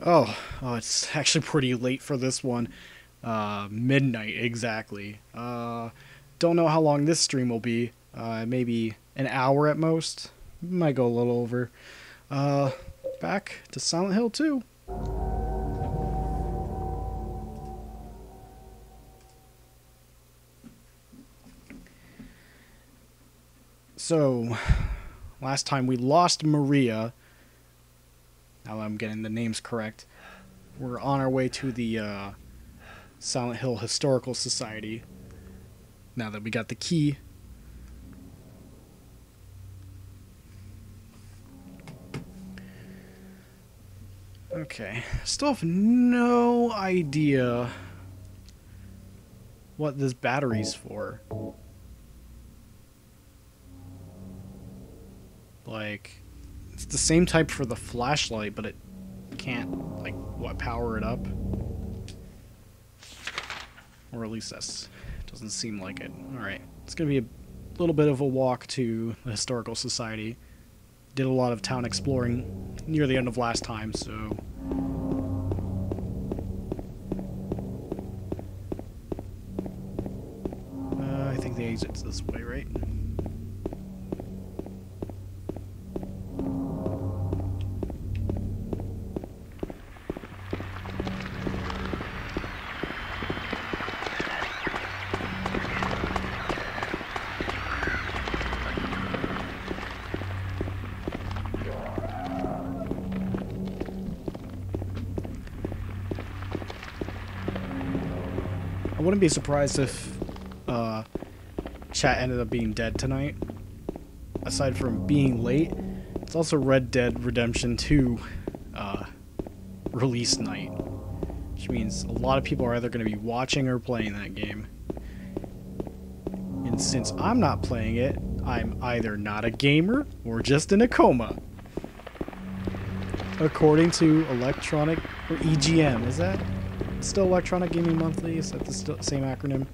Oh, it's actually pretty late for this one. Midnight exactly. Don't know how long this stream will be. Maybe an hour at most. Might go a little over. Uh, Back to Silent Hill 2. So, last time we lost Maria. Now that I'm getting the names correct. We're on our way to the Silent Hill Historical Society. Now that we got the key. Okay. Still have no idea what this battery's for. Like, it's the same type for the flashlight, but it can't, like, what, power it up? Or at least that's doesn't seem like it. Alright, it's gonna be a little bit of a walk to the Historical Society. Did a lot of town exploring near the end of last time, so... I think the exit's this way, right? I wouldn't be surprised if chat ended up being dead tonight. Aside from being late, it's also Red Dead Redemption 2 release night. Which means a lot of people are either going to be watching or playing that game. And since I'm not playing it, I'm either not a gamer or just in a coma. According to Electronic or EGM, is that still Electronic Gaming Monthly? Is that the same acronym?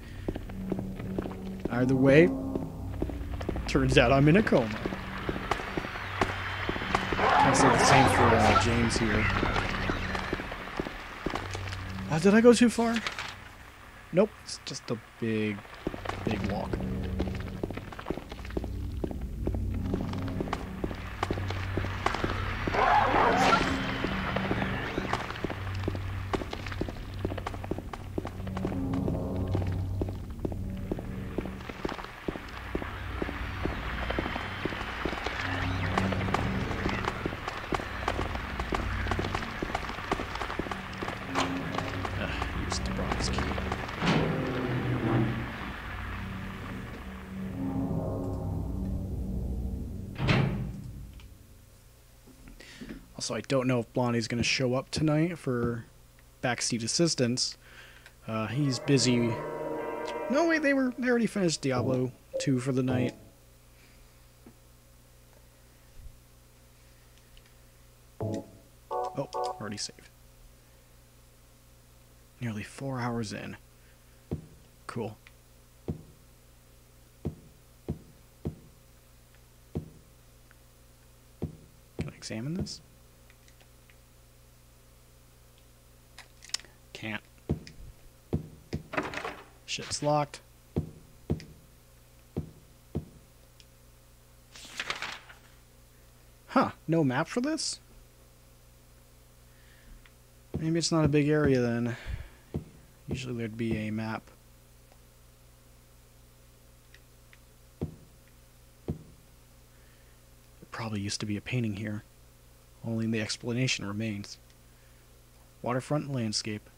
Either way, turns out I'm in a coma. I say the same for James here. Did I go too far? Nope, it's just a big walk. Use the bronze key. Also, I don't know if Blondie's going to show up tonight for backseat assistance. He's busy. No, wait, they already finished Diablo 2 for the night. Oh, already saved. Nearly 4 hours in. Cool. Can I examine this? Can't. Shit's locked. Huh, no map for this? Maybe it's not a big area then. Usually there'd be a map. There probably used to be a painting here. Only the explanation remains. Waterfront landscape.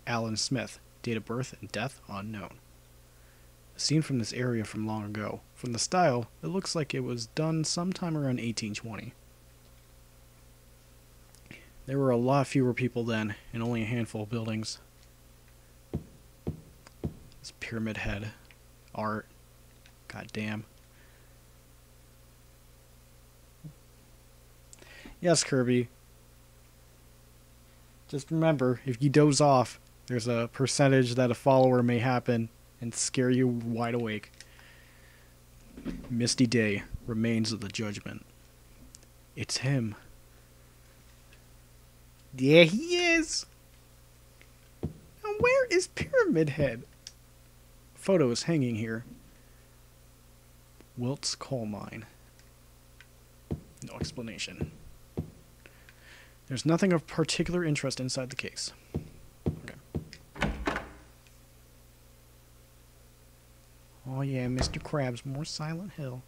Alan Smith. Date of birth and death unknown. A scene from this area from long ago. From the style, it looks like it was done sometime around 1820. There were a lot fewer people then, and only a handful of buildings. This pyramid head. Art. God damn. Yes, Kirby. Just remember, if you doze off, there's a percentage that a follower may happen and scare you wide awake. Misty day, remains of the judgment. It's him. There he is. Now where is Pyramid Head? Photo is hanging here. Wilt's coal mine. No explanation. There's nothing of particular interest inside the case. Okay. Oh yeah, Mr. Krabs, more Silent Hill.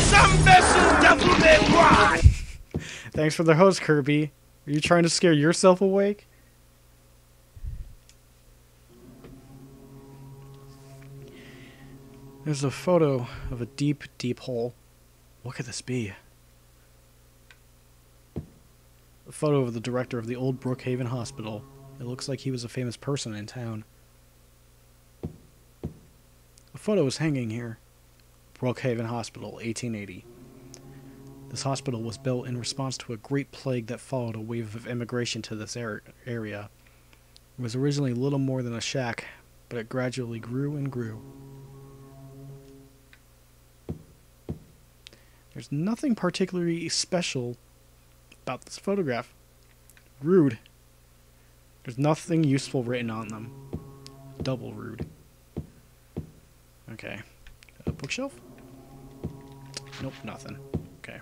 Some vessel devil may cry. Thanks for the host, Kirby. Are you trying to scare yourself awake? There's a photo of a deep, deep hole. What could this be? A photo of the director of the old Brookhaven Hospital. It looks like he was a famous person in town. A photo is hanging here. Brookhaven Hospital, 1880. This hospital was built in response to a great plague that followed a wave of immigration to this area. It was originally little more than a shack, but it gradually grew and grew. There's nothing particularly special about this photograph. Rude. There's nothing useful written on them. Double rude. Okay. A bookshelf? Nope, nothing. Okay.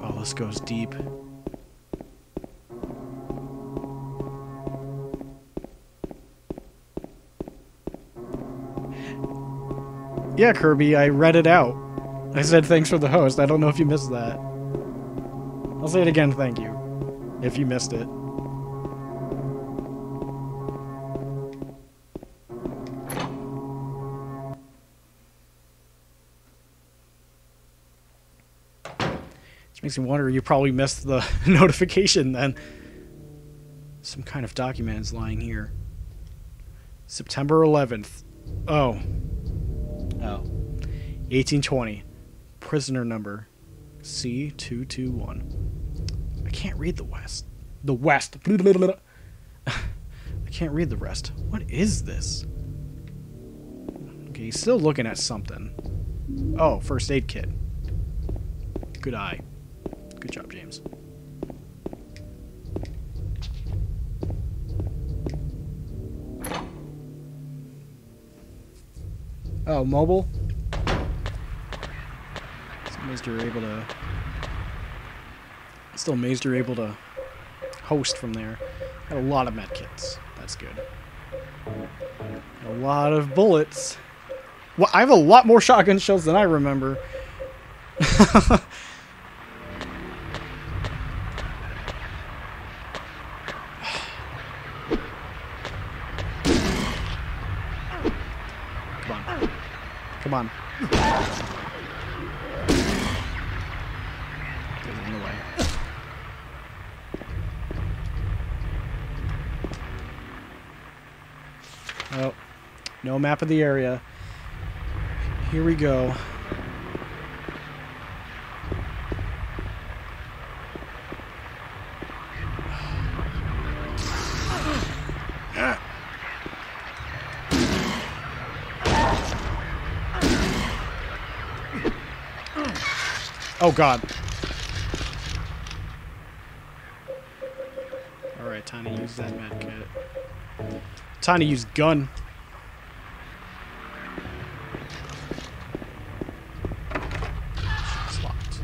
Oh, this goes deep. Yeah, Kirby, I read it out. I said thanks for the host. I don't know if you missed that. I'll say it again, thank you. If you missed it. Which makes me wonder, you probably missed the notification then. Some kind of document is lying here. September 11th. Oh. 1820. Prisoner number C221. I can't read the West. The West. I can't read the rest. What is this? Okay, he's still looking at something. Oh, first aid kit. Good eye. Good job, James. Oh, mobile? Still amazed you're able to host from there. Got a lot of medkits. That's good. A lot of bullets. Well, I have a lot more shotgun shells than I remember. Come on. Come on. Get in the way. Oh, no map of the area. Here we go. Oh God. Alright, time to use that medkit. Time to use gun. It's locked.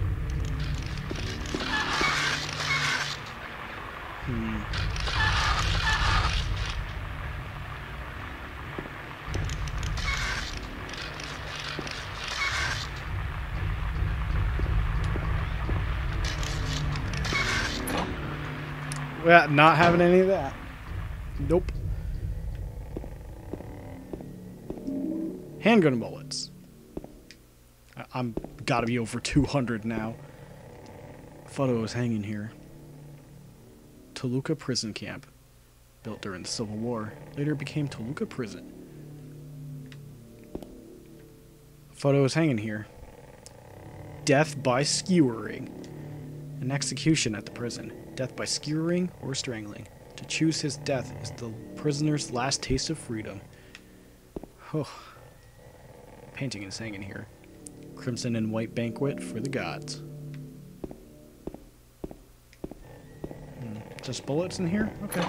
Well, not having any of that. Nope. Handgun bullets. I'm gotta be over 200 now. Photo is hanging here. Toluca Prison Camp. Built during the Civil War. Later became Toluca Prison. Photo is hanging here. Death by skewering. An execution at the prison. Death by skewering or strangling. To choose his death is the prisoner's last taste of freedom. Oh. Painting is hanging here. Crimson and white banquet for the gods. Just bullets in here? Okay.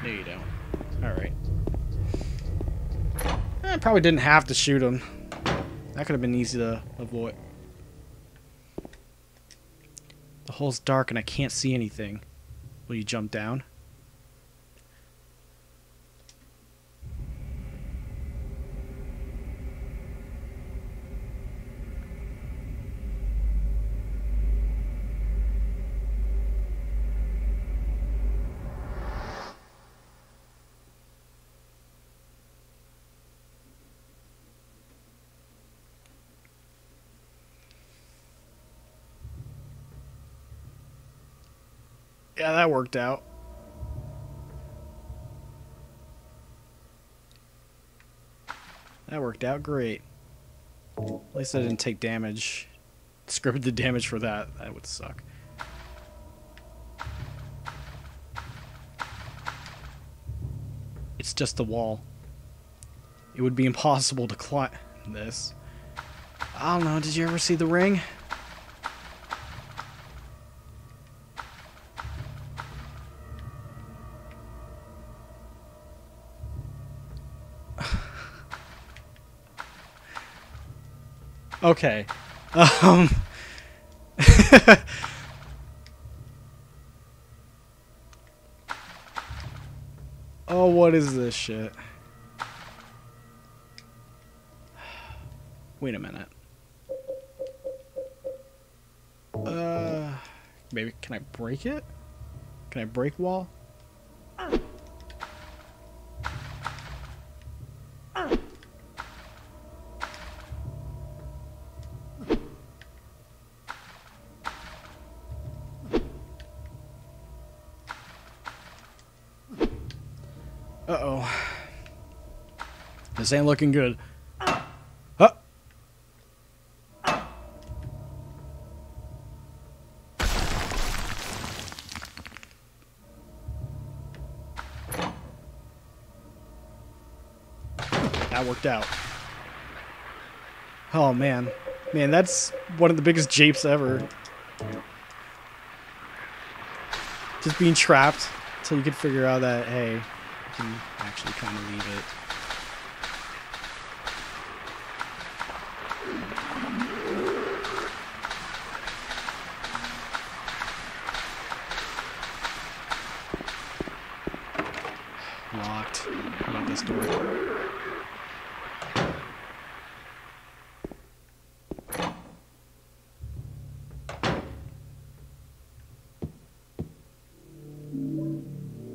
No, you don't. Alright. I probably didn't have to shoot him. That could have been easy to avoid. The hole's dark and I can't see anything. Will you jump down? Yeah, that worked out. That worked out great. At least I didn't take damage. Scripted damage for that. That would suck. It's just the wall. It would be impossible to climb this. I don't know, did you ever see The Ring? Okay. Oh, what is this shit? Wait a minute. Maybe, can I break it? Can I break wall? Uh-oh. This ain't looking good. Huh? That worked out. Oh, man. Man, that's one of the biggest japes ever. Just being trapped until you can figure out that, hey, can actually kind of leave it. Locked. What about this door?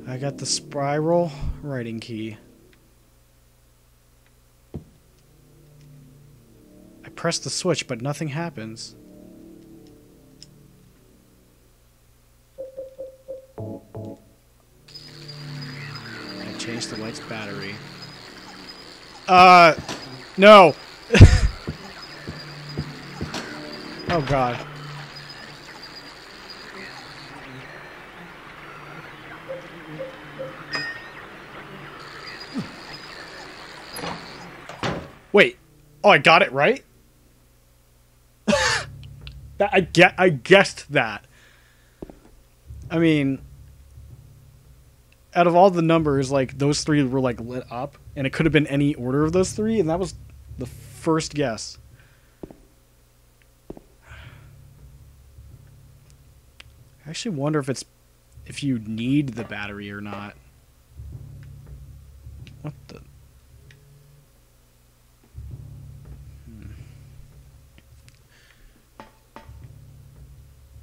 I got the spiral writing key. I press the switch, but nothing happens. I changed the light's battery. No! Oh god. Wait. Oh, I got it right? I guessed that. I mean, out of all the numbers, like, those three were, like, lit up, and it could have been any order of those three, and that was the first guess. I actually wonder if you need the battery or not. What the...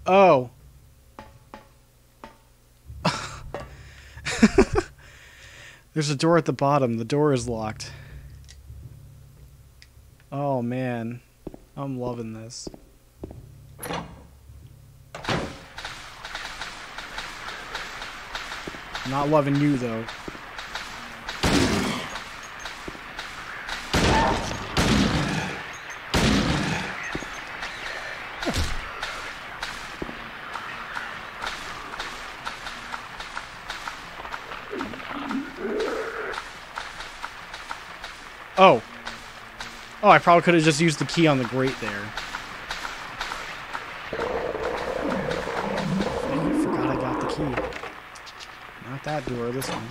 Oh. There's a door at the bottom. The door is locked. Oh, man. I'm loving this. Not loving you, though. Oh. Oh, I probably could have just used the key on the grate there. I forgot I got the key. Not that door, this one.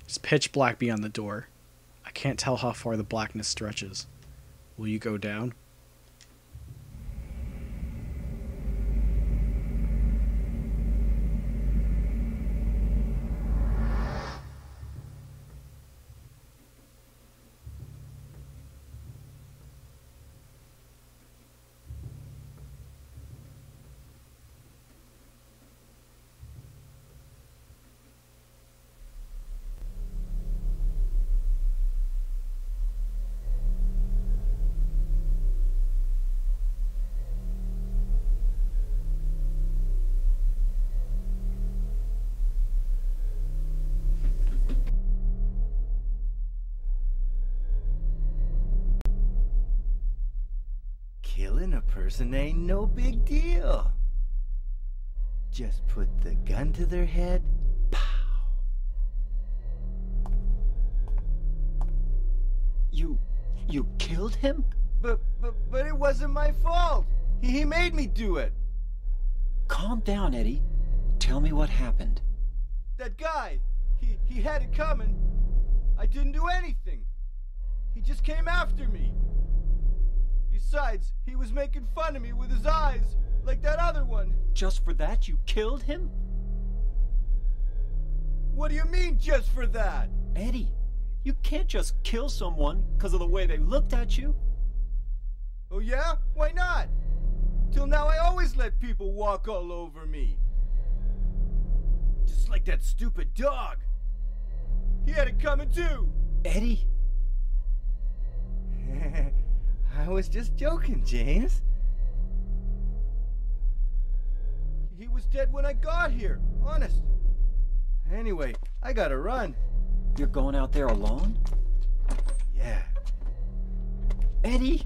It's pitch black beyond the door. I can't tell how far the blackness stretches. Will you go down? Killing a person ain't no big deal. Just put the gun to their head. Pow. You killed him? But it wasn't my fault. He made me do it. Calm down, Eddie. Tell me what happened. That guy, he had it coming. I didn't do anything. He just came after me. Besides, he was making fun of me with his eyes, like that other one. Just for that, you killed him? What do you mean, just for that? Eddie, you can't just kill someone because of the way they looked at you. Oh yeah? Why not? Till now I always let people walk all over me. Just like that stupid dog. He had it coming too. Eddie? I was just joking, James. He was dead when I got here, honest. Anyway, I gotta run. You're going out there alone? Yeah. Eddie?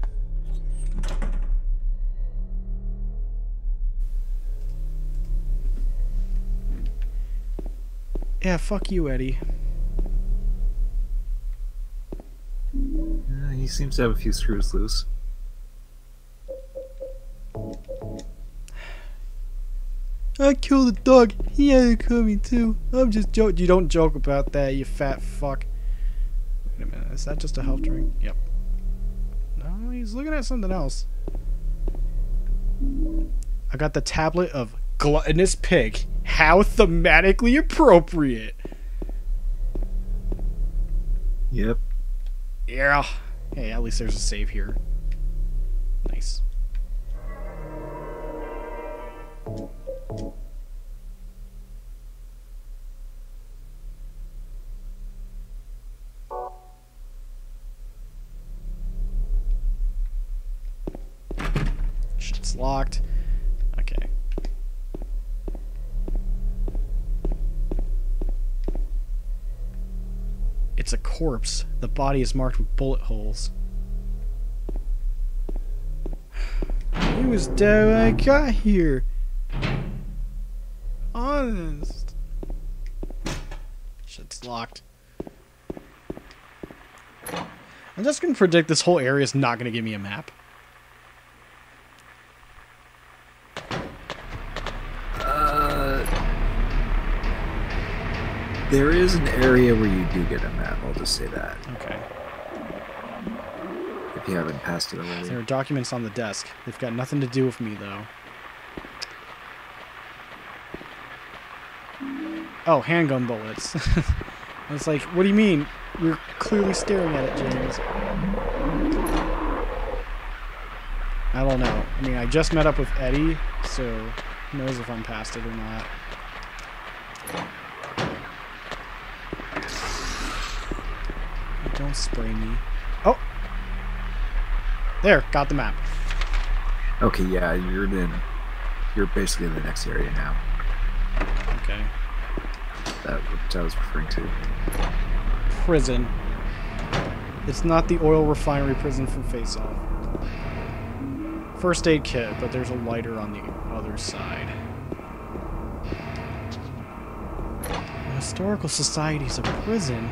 Yeah, fuck you, Eddie. He seems to have a few screws loose. I killed a dog. He had it coming too. I'm just joking. You don't joke about that, you fat fuck. Wait a minute. Is that just a health drink? Yep. No, he's looking at something else. I got the tablet of Gluttonous Pig. How thematically appropriate. Yep. Yeah. Hey, at least there's a save here. Nice. Shit's locked. Okay. It's a corpse. The body is marked with bullet holes. He was dead when I got here. Honest. Shit's locked. I'm just gonna predict this whole area is not gonna give me a map. There is an area where you do get a map, I'll just say that. Okay. If you haven't passed it already. There are documents on the desk. They've got nothing to do with me, though. Oh, handgun bullets. And it's like, what do you mean? You're clearly staring at it, James. I don't know. I mean, I just met up with Eddie, so who knows if I'm past it or not. Don't spray me. Oh! There, got the map. Okay, yeah, you're basically in the next area now. Okay. That which I was referring to. Prison. It's not the oil refinery prison from Face Off. First aid kit, but there's a lighter on the other side. The Historical Society's a prison.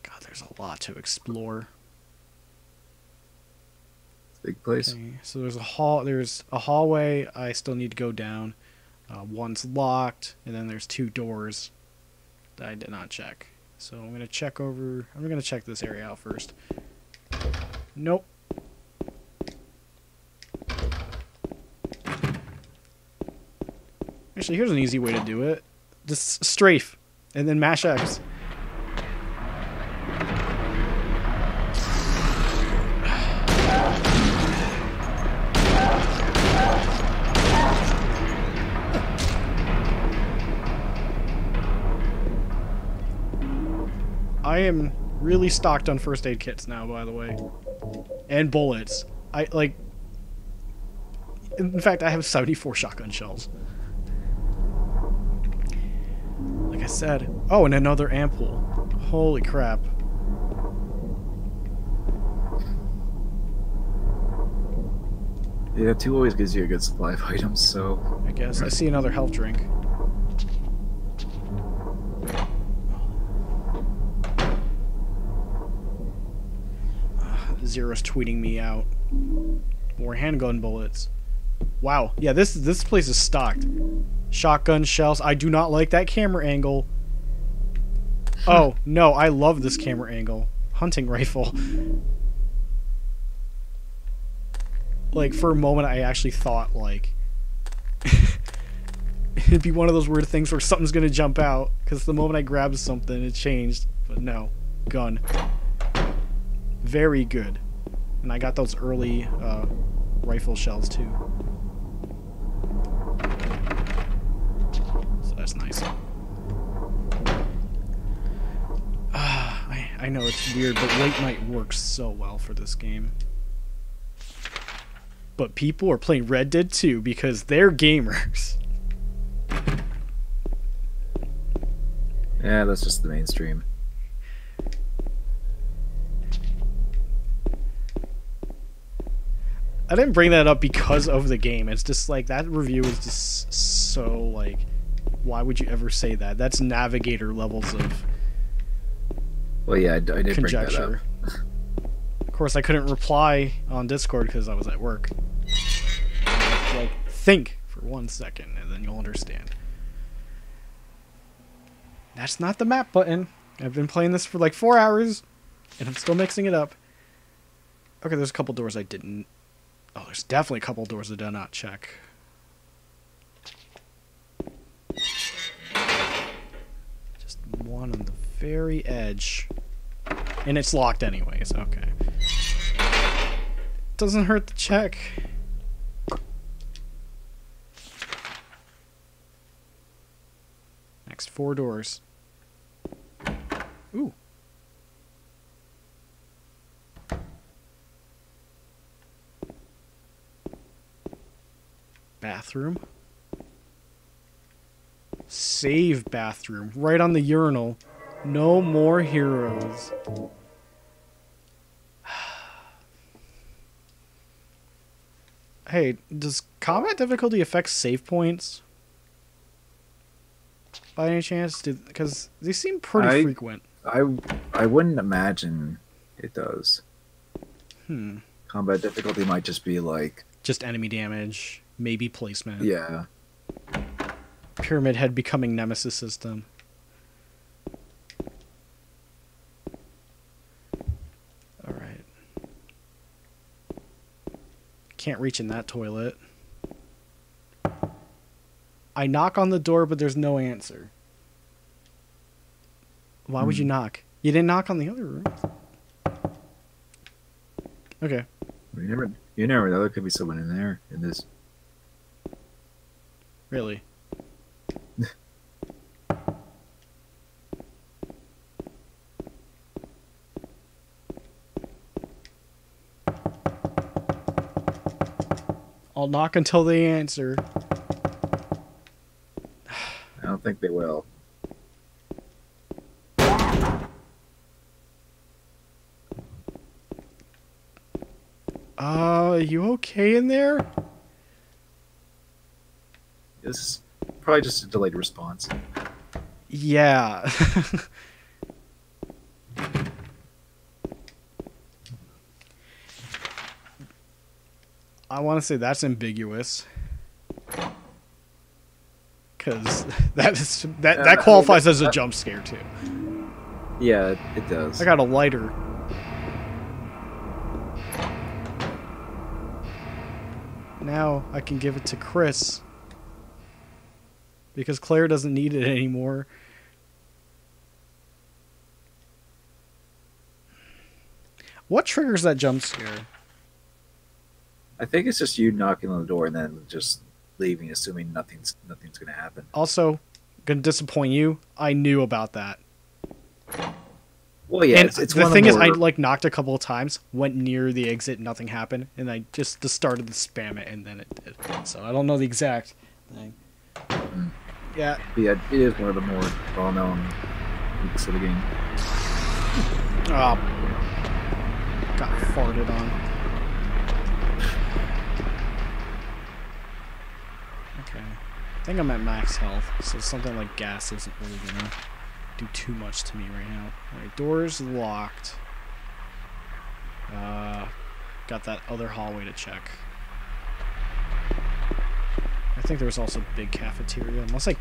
God, there's a lot to explore. Big place. Okay, so there's a hallway I still need to go down. One's locked, and then there's 2 doors that I did not check. So I'm gonna check this area out first. Nope. Actually, here's an easy way to do it. Just strafe, and then mash X. I am really stocked on first aid kits now, by the way. And bullets. In fact, I have 74 shotgun shells. Like I said. Oh, and another ampoule. Holy crap. Yeah, 2 always gives you a good supply of items, so... I guess. I see another health drink. Zero's tweeting me out. More handgun bullets. Wow. Yeah, this place is stocked. Shotgun shells. I do not like that camera angle. Oh, no, I love this camera angle. Hunting rifle. Like, for a moment, I actually thought, like... it'd be one of those weird things where something's gonna jump out. Because the moment I grabbed something, it changed. But no. Gun. Very good. And I got those early rifle shells too. So that's nice. I know it's weird, but late night works so well for this game. But people are playing Red Dead 2 because they're gamers. Yeah, that's just the mainstream. I didn't bring that up because of the game. It's just like that review is just so like, why would you ever say that? That's Navigator levels of Well, yeah, I did conjecture. bring that up. Of course, I couldn't reply on Discord because I was at work. Like, think for 1 second, and then you'll understand. That's not the map button. I've been playing this for like 4 hours, and I'm still mixing it up. Okay, there's a couple doors I didn't... Oh, there's definitely a couple doors I did not check. Just one on the very edge. And it's locked anyways, okay. Doesn't hurt to check. Next 4 doors. Ooh. Bathroom. Save bathroom. Right on the urinal. No more heroes. Hey, does combat difficulty affect save points? By any chance? Because they seem pretty frequent. I wouldn't imagine it does. Combat difficulty might just be like... Just enemy damage. Maybe placement. Yeah. Pyramid Head becoming Nemesis system. Alright. Can't reach in that toilet. I knock on the door, but there's no answer. Why would you knock? You didn't knock on the other room. Okay. You never know. There could be someone in there in this. Really? I'll knock until they answer. I don't think they will. You okay in there? This is probably just a delayed response. Yeah. I want to say that's ambiguous. Because that qualifies as a jump scare too. Yeah, it does. I got a lighter. Now I can give it to Chris. Because Claire doesn't need it anymore. What triggers that jump scare? I think it's just you knocking on the door and then just leaving, assuming nothing's going to happen. Also, gonna disappoint you. I knew about that. Well, yeah, and it's the one thing of is, the I more... knocked a couple of times, went near the exit, nothing happened, and I just started to spam it, and then it did. So I don't know the exact thing. Yeah. But yeah, it is one of the more well-known weeks of the game. Oh, got farted on. Okay, I think I'm at max health, so something like gas isn't really gonna do too much to me right now. Alright, doors locked. Got that other hallway to check. I think there was also a big cafeteria, unless I...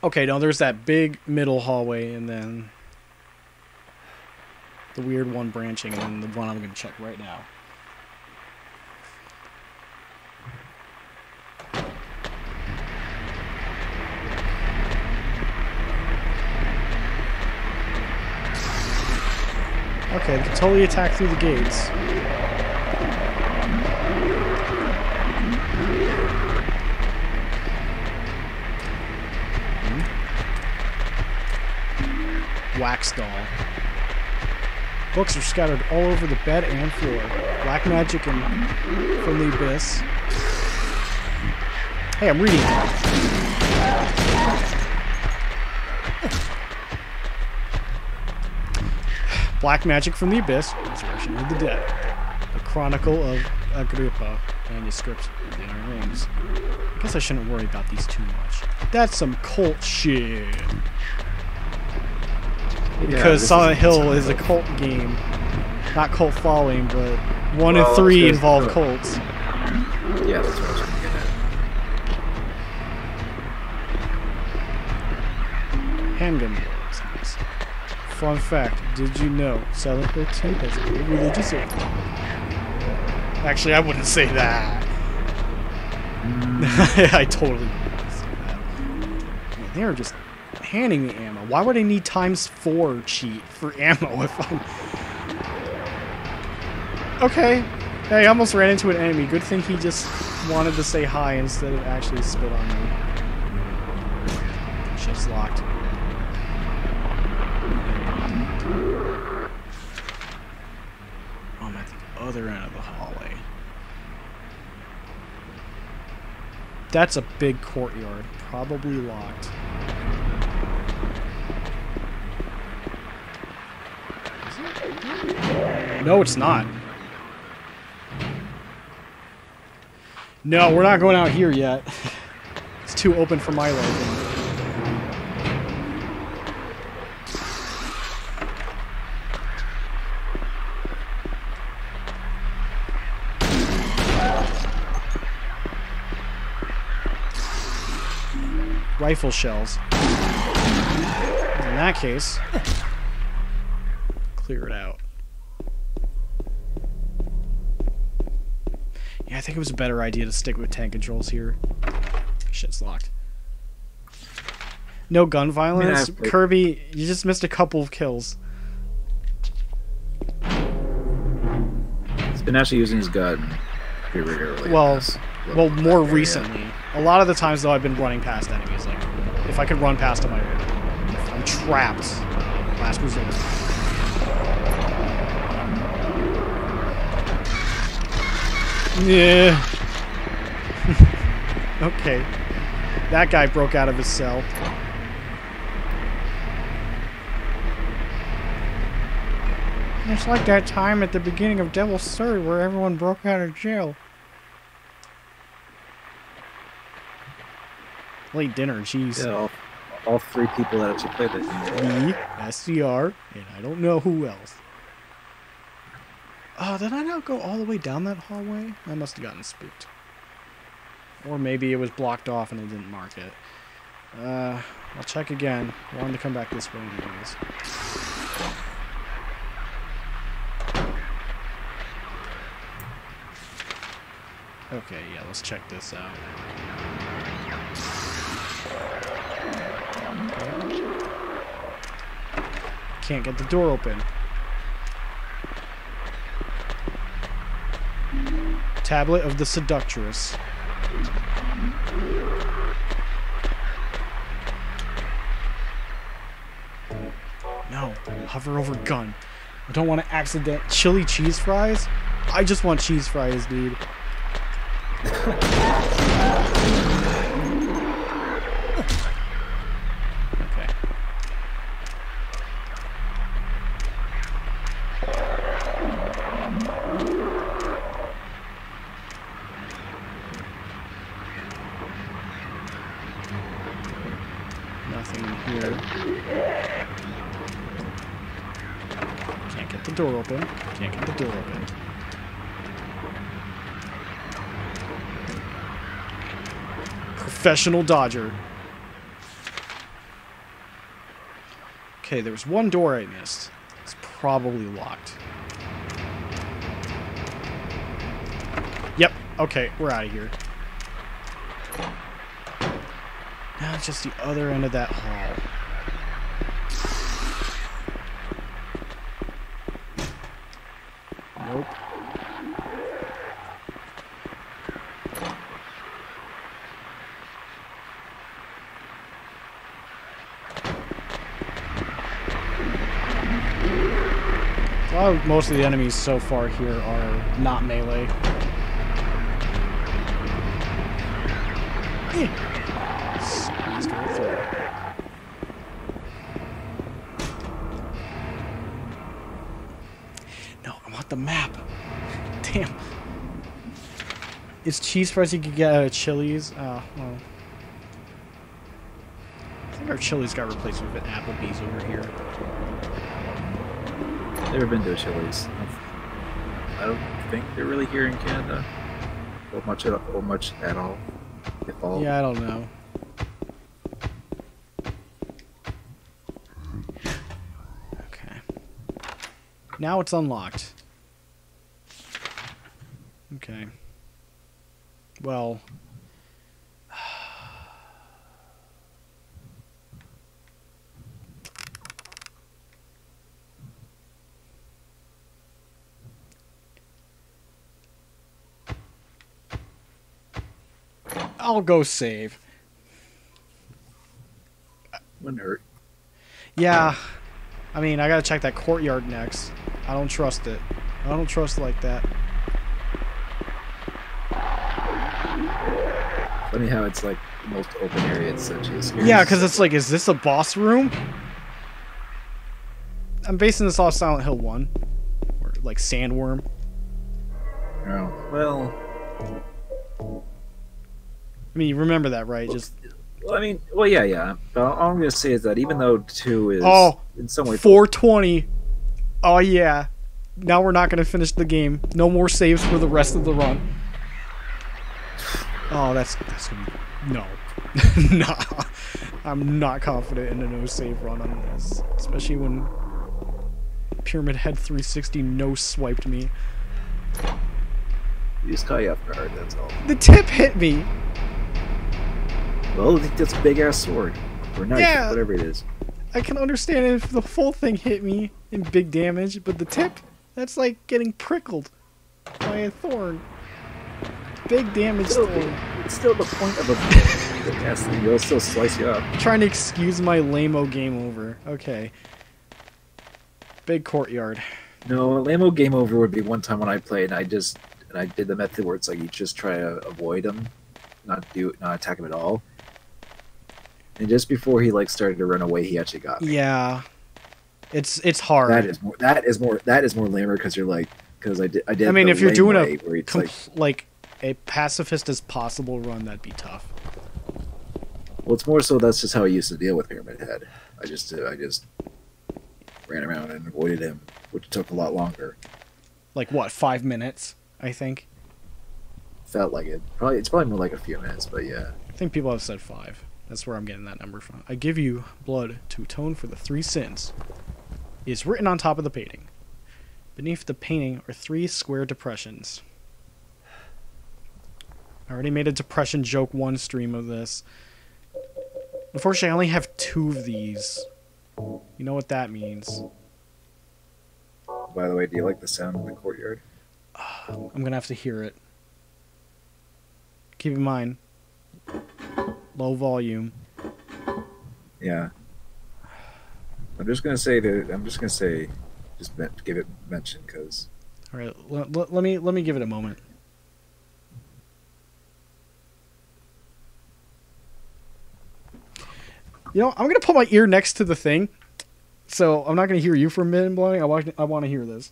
Okay, no, there's that big middle hallway, and then the weird one branching, and then the one I'm going to check right now. Okay, they can totally attack through the gates. Wax doll. Books are scattered all over the bed and floor. Black magic and from the abyss. Hey, I'm reading. Black magic from the abyss. Resurrection of the dead. The Chronicle of Agrippa. Manuscript of the Inner Rings. I guess I shouldn't worry about these too much. That's some cult shit. Because yeah, Silent Hill is a cult game. Not cult following, but 1 and 3 involve cults. Yeah, that's what I was trying to get at. Handgun bullets. Nice. Fun fact, did you know Silent Hill 2 has a religious oath? Actually, I wouldn't say that. I totally wouldn't say that. Man, they are just handing me ammo. Why would I need ×4 cheat for ammo if I'm... Okay. Hey, I almost ran into an enemy. Good thing he just wanted to say hi instead of actually spit on me. Shift's locked. I'm at the other end of the hallway. That's a big courtyard. Probably locked. No, it's not. No, we're not going out here yet. It's too open for my liking. rifle shells. In that case, clear it out. Yeah, I think it was a better idea to stick with tank controls here. Shit's locked. No gun violence. Kirby, you just missed a couple of kills. He's been actually using his gun pretty regularly. Well, more recently. A lot of the times, though, I've been running past enemies. Like, if I could run past them, I'm trapped. Last resort. Yeah. Okay. That guy broke out of his cell. It's like that time at the beginning of Devil's Story where everyone broke out of jail. Late dinner, jeez. Yeah, all three people that actually played it. Me, SCR, and I don't know who else. Oh, did I not go all the way down that hallway? I must have gotten spooked. Or maybe it was blocked off and it didn't mark it. I'll check again. I wanted to come back this way anyways. Okay, yeah, let's check this out. Can't get the door open. Tablet of the Seductress. No, hover over gun. I don't want to accident chili cheese fries. I just want cheese fries, dude. Okay. Nothing here. Can't get the door open. Can't get the door open. Professional dodger. Okay, there was one door I missed. It's probably locked. Yep. Okay, we're out of here. Now it's just the other end of that hall. Nope. Well, most of the enemies so far here are not melee. Squeeze go through. No, I want the map. Damn. Is cheese fries you could get out of Chili's? Oh, well. I think our Chili's got replaced with an Applebee's over here. Never been to a Chili's. I don't think they're really here in Canada. Or much at all. If all. Yeah, I don't know. Okay. Now it's unlocked. Okay. Well. I'll go save. Wouldn't hurt. Yeah. I mean, I gotta check that courtyard next. I don't trust it. I don't trust it like that. Funny how it's like the most open area in such a series. Yeah, because it's like, is this a boss room? I'm basing this off Silent Hill 1. Or like Sandworm. Oh, well. I mean, you remember that, right? Just Well, I mean, well, yeah. But all I'm gonna say is that even though 2 is in some way 420. Oh yeah. Now we're not gonna finish the game. No more saves for the rest of the run. Oh, that's gonna be, no. Nah, I'm not confident in a no save run on this, especially when Pyramid Head 360 no swiped me. You just caught you off guard, that's all. The tip hit me. Well, I think that's a big ass sword. Or knife, Yeah. whatever it is. I can understand if the full thing hit me in big damage, but the tip, that's like getting prickled by a thorn. Big damage thorn. It's still the point of a big ass thing. It'll still slice you up. Trying to excuse my lame-o game over. Okay. Big courtyard. No, Lamo game over would be one time when I played and I did the method where it's like you just try to avoid him, not attack him at all. And just before he like started to run away, he actually got me. Yeah. It's hard. That is more lamer because you're like because I did. I mean, the if you're lame doing way where it's like a pacifist as possible run, that'd be tough. well, it's more so that's just how I used to deal with Pyramid Head. I just ran around and avoided him, which took a lot longer. Like what, 5 minutes, I think? Felt like it. It's probably more like a few minutes, but yeah. I think people have said 5. That's where I'm getting that number from. I give you blood to atone for the 3 sins. It is written on top of the painting. Beneath the painting are 3 square depressions. I already made a depression joke one stream of this. Unfortunately, I only have 2 of these. You know what that means. By the way, do you like the sound in the courtyard? I'm gonna have to hear it. Keep in mind, low volume. Yeah. I'm just gonna say, give it mention because. All right, let me give it a moment. You know, I'm gonna put my ear next to the thing, so I'm not gonna hear you for a minute, blowing. I want to hear this.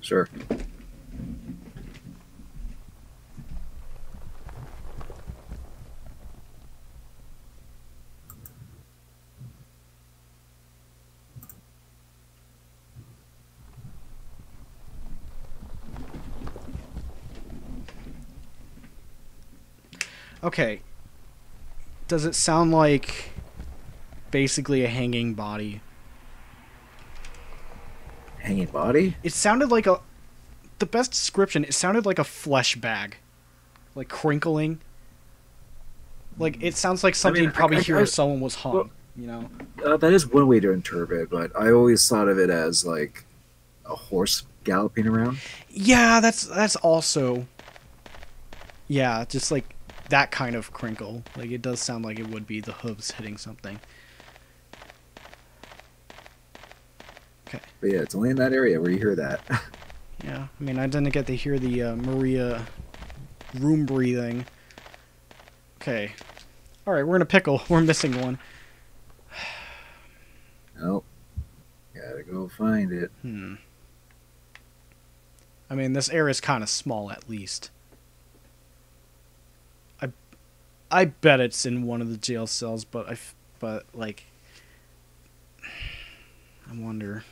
Sure. Okay. Does it sound like basically a hanging body? Hanging body? It sounded like the best description, it sounded like a flesh bag. Like crinkling. Like, it sounds like something probably here if someone was hung, well, you know? That is one way to interpret it, but I always thought of it as like a horse galloping around. Yeah, that's also... Yeah, just like that kind of crinkle. Like, it does sound like it would be the hooves hitting something. Okay. But yeah, it's only in that area where you hear that. Yeah, I mean, I didn't get to hear the Maria room breathing. Okay. Alright, we're in a pickle. We're missing one. Nope. Gotta go find it. I mean, this area is kind of small, at least. I bet it's in one of the jail cells, but like, I wonder.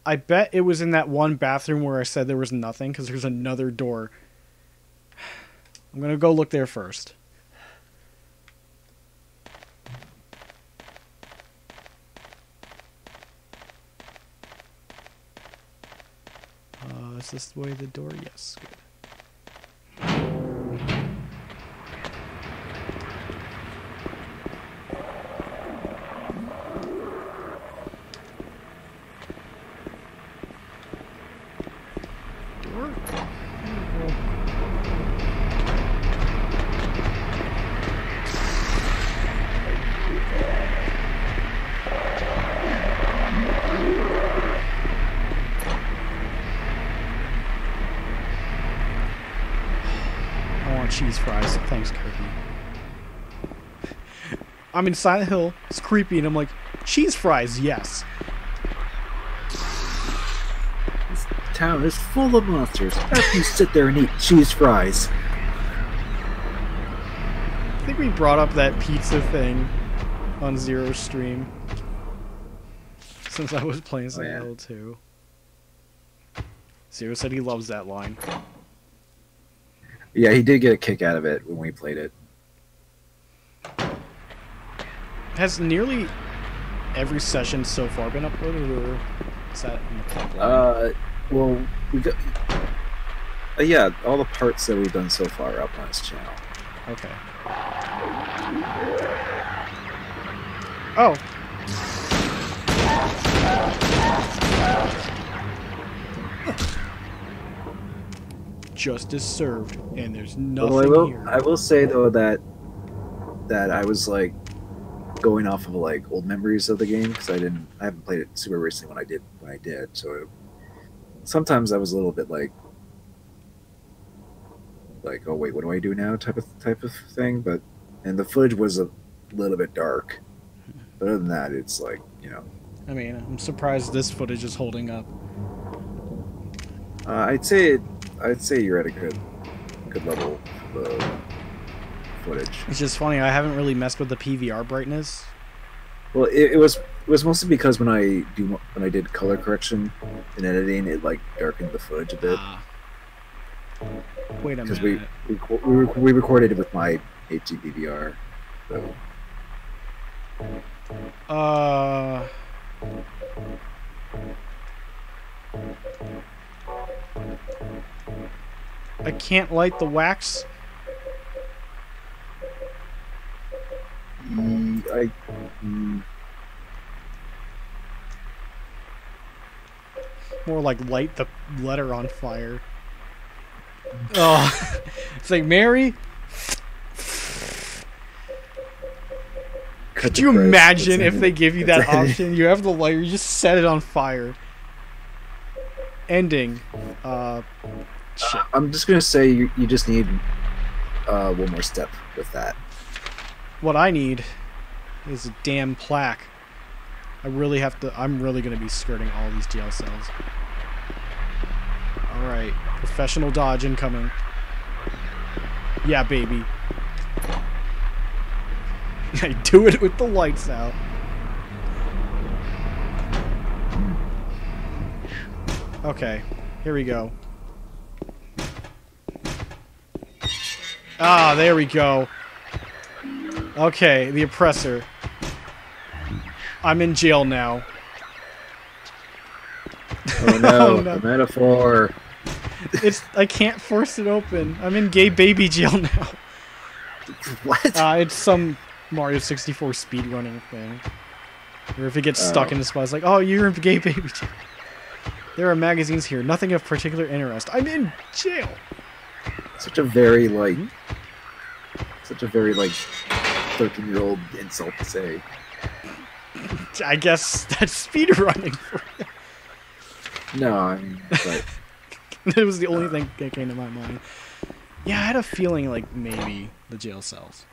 I bet it was in that one bathroom where I said there was nothing, because there's another door. I'm gonna go look there first. Is this the way the door? Yes, good. Door? Cheese fries. Thanks, Kirby. I'm in Silent Hill. It's creepy, and I'm like, cheese fries, yes. This town is full of monsters. How can you sit there and eat cheese fries? I think we brought up that pizza thing on Zero's stream. Since I was playing Silent Hill 2. Zero said he loves that line. Yeah, he did get a kick out of it when we played it. Has nearly every session so far been uploaded, or is that in the pipeline? Well, we got. Yeah, all the parts that we've done so far are up on his channel. Okay. Oh. Justice served, and there's nothing Well, here. I will say though that I was like going off of like old memories of the game because I haven't played it super recently when I did. So sometimes I was a little bit like, oh wait, what do I do now? Type of thing. And the footage was a little bit dark. But other than that, it's like, you know. I mean, I'm surprised this footage is holding up. I'd say you're at a good level of footage. It's just funny, I haven't really messed with the PVR brightness. Well, it was mostly because when I did color correction and editing, it like darkened the footage a bit. Wait a Because minute. we recorded it with my HD PVR. So. I can't light the wax. More like light the letter on fire. Oh, it's like, Mary, could you imagine if they give you that option? You have the lighter, you just set it on fire. Ending. Shit. I'm just gonna say you just need one more step with that. What I need is a damn plaque. I'm really gonna be skirting all these jail cells. Alright, professional dodge incoming. Yeah, baby. I do it with the lights out. Okay, here we go. Ah, there we go. Okay, the oppressor. I'm in jail now. Oh no, Oh, no. the metaphor. I can't force it open. I'm in gay baby jail now. What? It's some Mario 64 speedrunning thing. Or if it gets stuck in the spot, it's like, oh, you're in gay baby jail. There are magazines here, nothing of particular interest. I'm in jail. Such a very 13-year-old insult to say. I guess that's speedrunning for you. No, I mean, but It was the only thing that came to my mind. Yeah, I had a feeling like maybe the jail cells.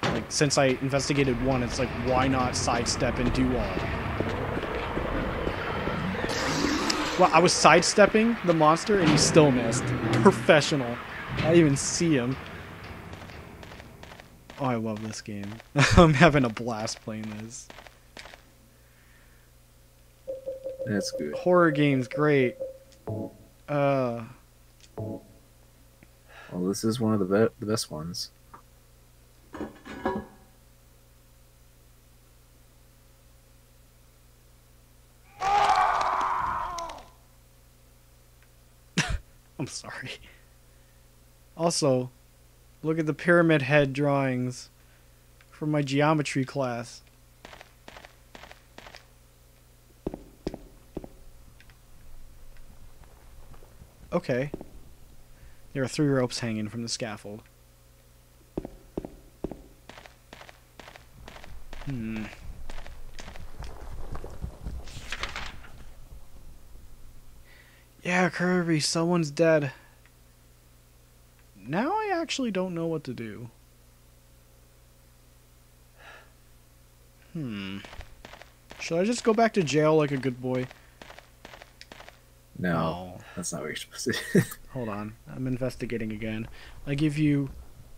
Like, since I investigated one, it's like, why not sidestep and do all? Well, I was sidestepping the monster and he still missed. Professional. I didn't even see him. Oh, I love this game. I'm having a blast playing this. that's good. Horror games, great. Well, this is one of the best ones. I'm sorry. Also, look at the pyramid head drawings from my geometry class. Okay. There are 3 ropes hanging from the scaffold. Yeah, Kirby, someone's dead. Now I actually don't know what to do. Should I just go back to jail like a good boy? No, that's not what you're supposed to do. Hold on. I'm investigating again. I give you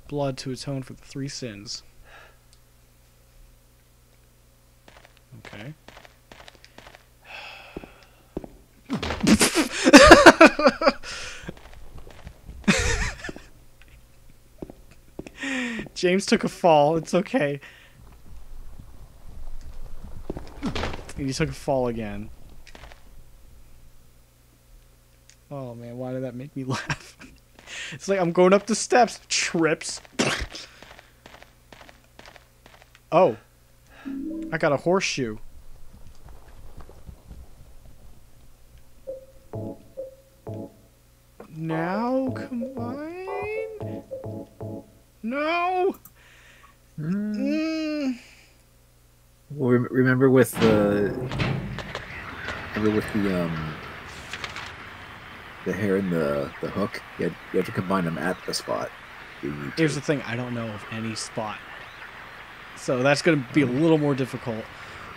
blood to atone for the 3 sins. Okay. James took a fall. It's okay. He took a fall again. Oh man, why did that make me laugh? It's like I'm going up the steps. Trips. Oh. I got a horseshoe. Now combine? No! Well, remember with the hair and the hook, you have to combine them at the spot. Here's the thing, I don't know of any spot. So that's going to be a little more difficult.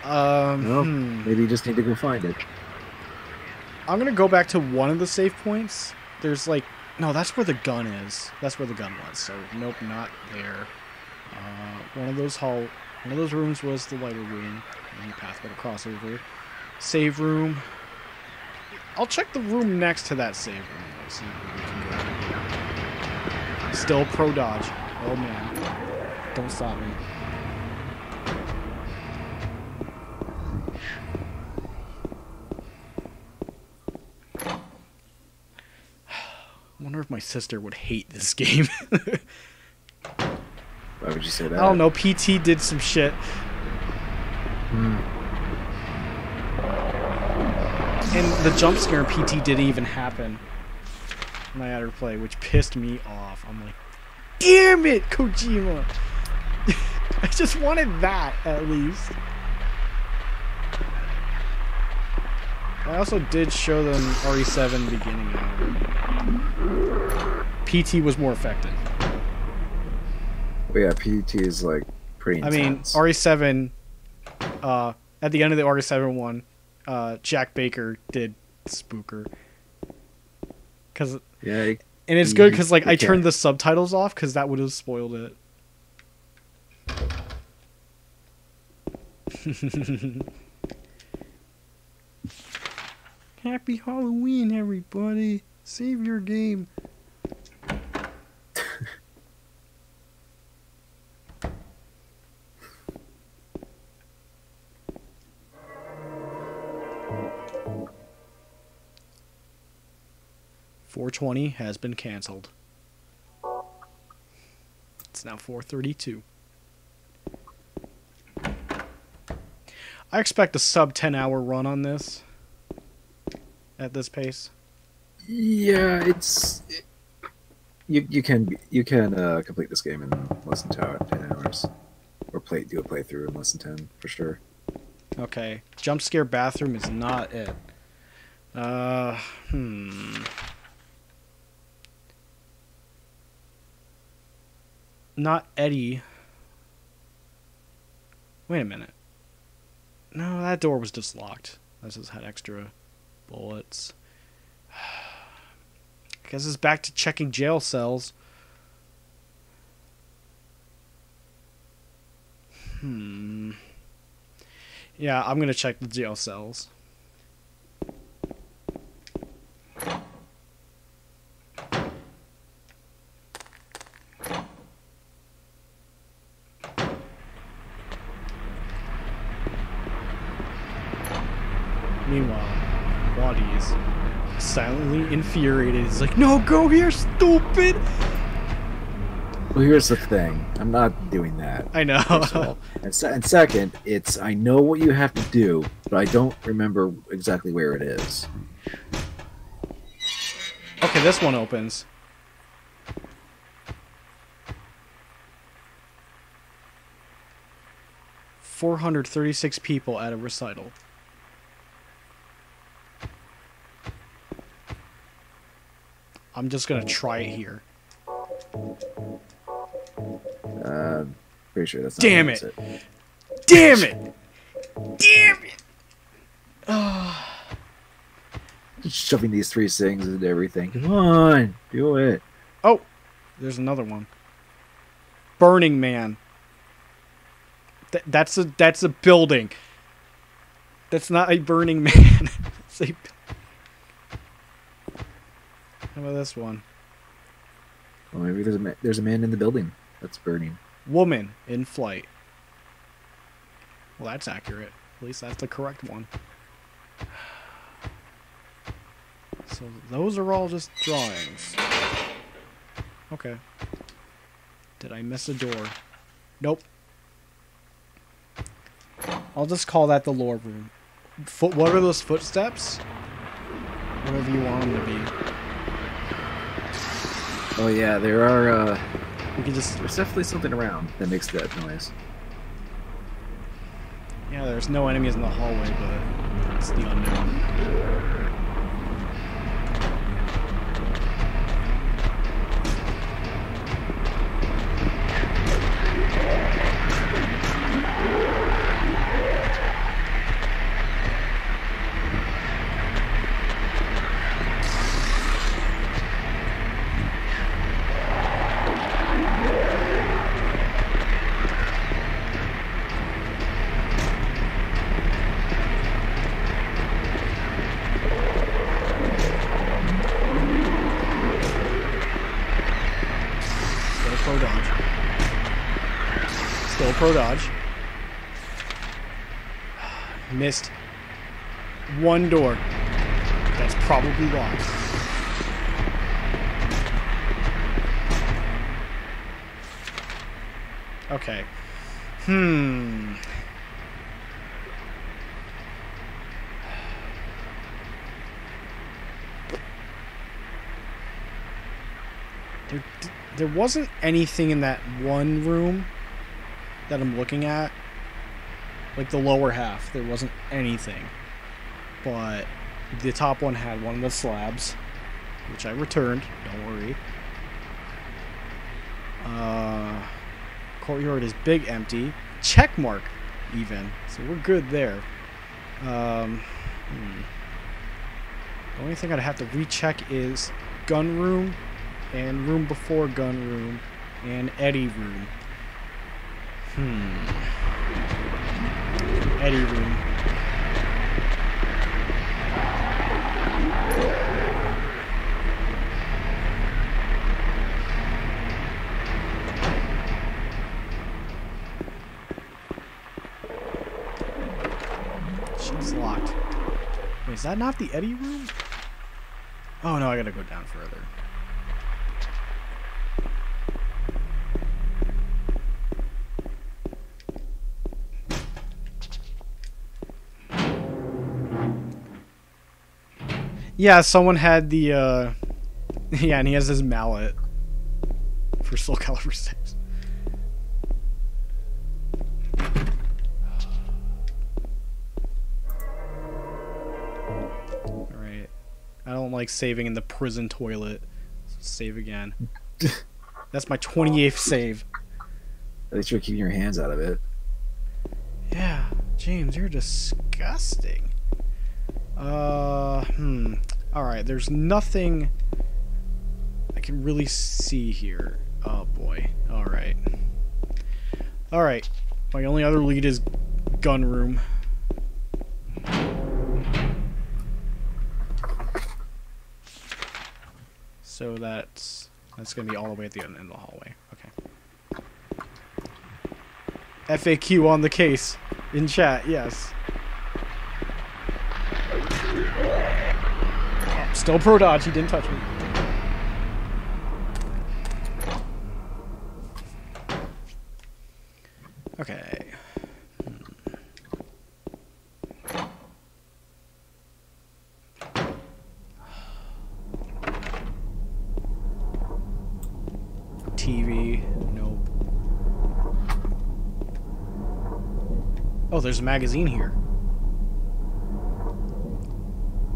Well, maybe you just need to go find it. I'm going to go back to one of the save points. There's like... No, that's where the gun is. That's where the gun was. So, nope, not there. One of those rooms was the lighter room. And pathway to crossover. Save room. I'll check the room next to that save room. Let's see where we can go. Still pro dodge. Oh man. Don't stop me. I wonder if my sister would hate this game. Why would you say that? I don't know. PT did some shit. And the jump scare in PT didn't even happen when I had her play, which pissed me off. I'm like, damn it, Kojima! I just wanted that, at least. I also did show them RE7 beginning of it. PT was more effective. Well, yeah, PT is like pretty intense. I mean, RE7, at the end of the RE7 one, Jack Baker did Spooker. Yeah, and it's good because like I turned the subtitles off because that would have spoiled it. Happy Halloween, everybody! Save your game. .420 has been canceled. It's now 4:32. I expect a sub 10-hour run on this. At this pace. Yeah, you can complete this game in less than 10 hours, or do a playthrough in less than 10 for sure. Okay, jump scare bathroom is not it. Not Eddie. Wait a minute. No, that door was just locked. That just had extra bullets. I guess it's back to checking jail cells. Yeah, I'm gonna check the jail cells. Meanwhile, Waddy is silently infuriated. He's like, "No, go here, stupid!" Well, here's the thing. I'm not doing that. I know. First of all. And second, I know what you have to do, but I don't remember exactly where it is. Okay, this one opens. .436 people at a recital. I'm just gonna try it here. Pretty sure that's not. Damn it! Damn it! Damn it! Just shoving these 3 things into everything. Come on, do it. Oh, there's another one. Burning Man. That's a building. That's not a Burning Man. It's a... How about this one? Well, maybe there's a man in the building that's burning. Woman in flight. Well, that's accurate. At least that's the correct one. So those are all just drawings. Okay. Did I miss a door? Nope. I'll just call that the lore room. What are those footsteps? Whatever you want them to be. Oh yeah, there are. We can just. There's definitely something around that makes that noise. Yeah, there's no enemies in the hallway, but it's the unknown. Pro dodge. Still pro dodge. Missed one door. That's probably locked. Okay. There wasn't anything in that one room that I'm looking at. Like the lower half, there wasn't anything. But the top one had one of the slabs, which I returned, don't worry. Courtyard is big empty. Check mark, even. So we're good there. The only thing I'd have to recheck is gun room, and room before gun room, and Eddie room. Eddie room. She's locked. Wait, is that not the Eddie room? Oh no, I gotta go down further. Yeah, someone had the, yeah, and he has his mallet for Soul Calibur 6. Alright. I don't like saving in the prison toilet. So save again. That's my 28th save. At least you're keeping your hands out of it. Yeah, James, you're disgusting. Alright, there's nothing I can really see here. Oh boy. Alright. Alright. My only other lead is gun room. So that's gonna be all the way at the end of the hallway. Okay. FAQ on the case. In chat, yes. Still pro dodge, he didn't touch me. Okay. TV, nope. Oh, there's a magazine here.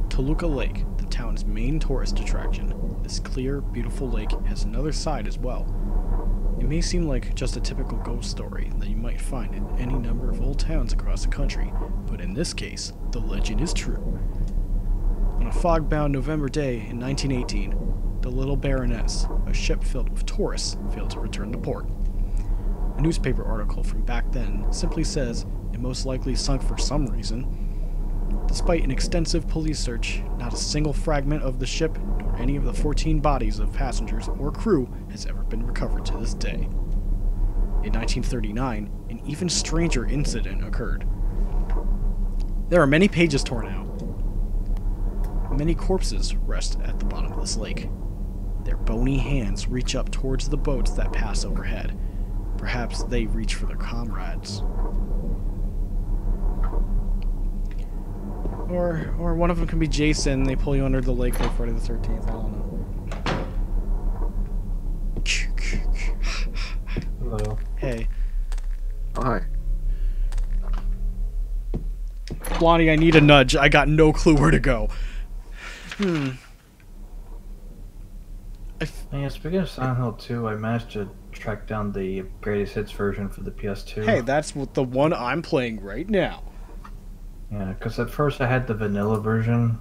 Toluca Lake, the town's main tourist attraction. This clear, beautiful lake has another side as well. It may seem like just a typical ghost story that you might find in any number of old towns across the country, but in this case, the legend is true. On a fog-bound November day in 1918, the Little Baroness, a ship filled with tourists, failed to return to port. A newspaper article from back then simply says it most likely sunk for some reason. Despite an extensive police search, not a single fragment of the ship, nor any of the 14 bodies of passengers or crew, has ever been recovered to this day. In 1939, an even stranger incident occurred. There are many pages torn out. Many corpses rest at the bottom of this lake. Their bony hands reach up towards the boats that pass overhead. Perhaps they reach for their comrades. Or one of them can be Jason. They pull you under the lake like Friday the 13th. I don't know. Hello. Hey. Oh, hi. Blondie, I need a nudge. I got no clue where to go. Yeah, speaking of Silent Hill 2, I managed to track down the greatest hits version for the PS2. Hey, that's the one I'm playing right now. Yeah, because at first I had the vanilla version,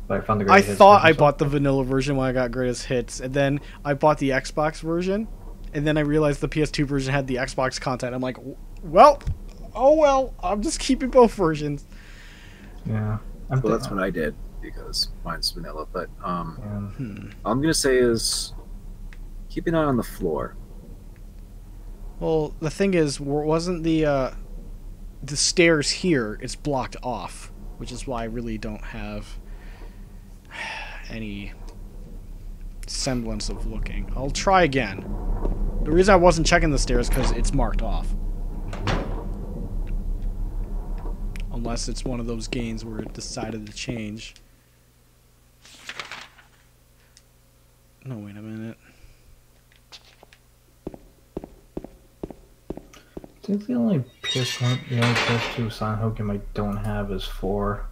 but I found the I greatest hits thought version, I bought the vanilla version when I got greatest hits, and then I bought the Xbox version, and then I realized the PS2 version had the Xbox content. I'm like, well, oh well, I'm just keeping both versions. Yeah. Well, that's what I did, because mine's vanilla, but Yeah. all I'm gonna say is keep an eye on the floor. Well, the thing is, wasn't the stairs here? It's blocked off, which is why I really don't have any semblance of looking. I'll try again. The reason I wasn't checking the stairs because it's marked off. Unless it's one of those games where it decided to change. No, wait a minute. I think the only PS2 Silent Hill game I don't have is 4.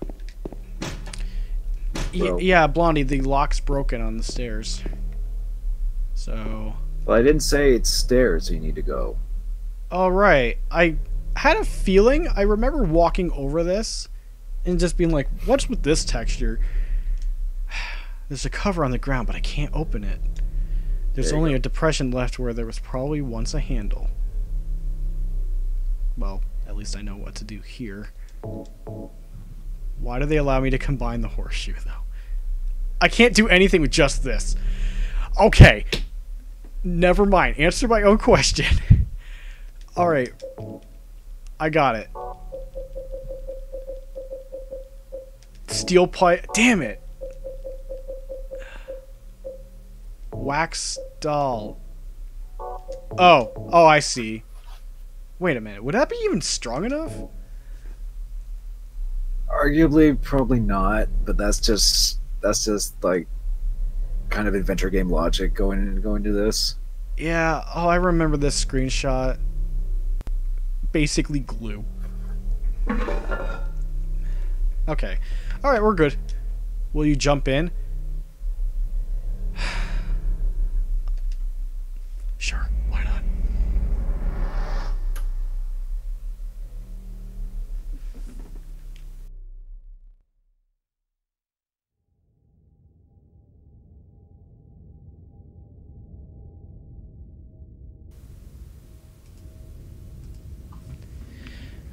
Well- Yeah, Blondie, the lock's broken on the stairs. So... Well, I didn't say it's stairs you need to go. Alright, I had a feeling, I remember walking over this and just being like, what's with this texture? There's a cover on the ground, but I can't open it. There's There you only go. a depression left where there was probably once a handle. Well, at least I know what to do here. Why do they allow me to combine the horseshoe, though? I can't do anything with just this. Okay. Never mind. Answer my own question. Alright. I got it. Steel pipe. Damn it. Wax doll. Oh. Oh, I see. Wait a minute. Would that be even strong enough? Arguably, probably not, but that's just like kind of adventure game logic going to this. Yeah. Oh, I remember this screenshot. Basically glue. Okay. Alright, we're good. Will you jump in? Sure, why not?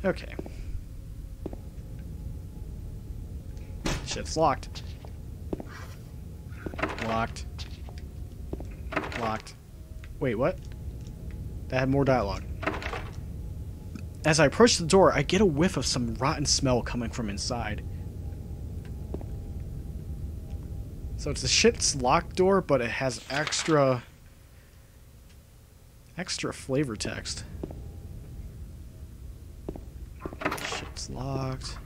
Okay. Shit's locked. Locked. Locked. Wait, what? That had more dialogue. As I approach the door, I get a whiff of some rotten smell coming from inside. So it's a shit's locked door, but it has extra flavor text. Shit's locked.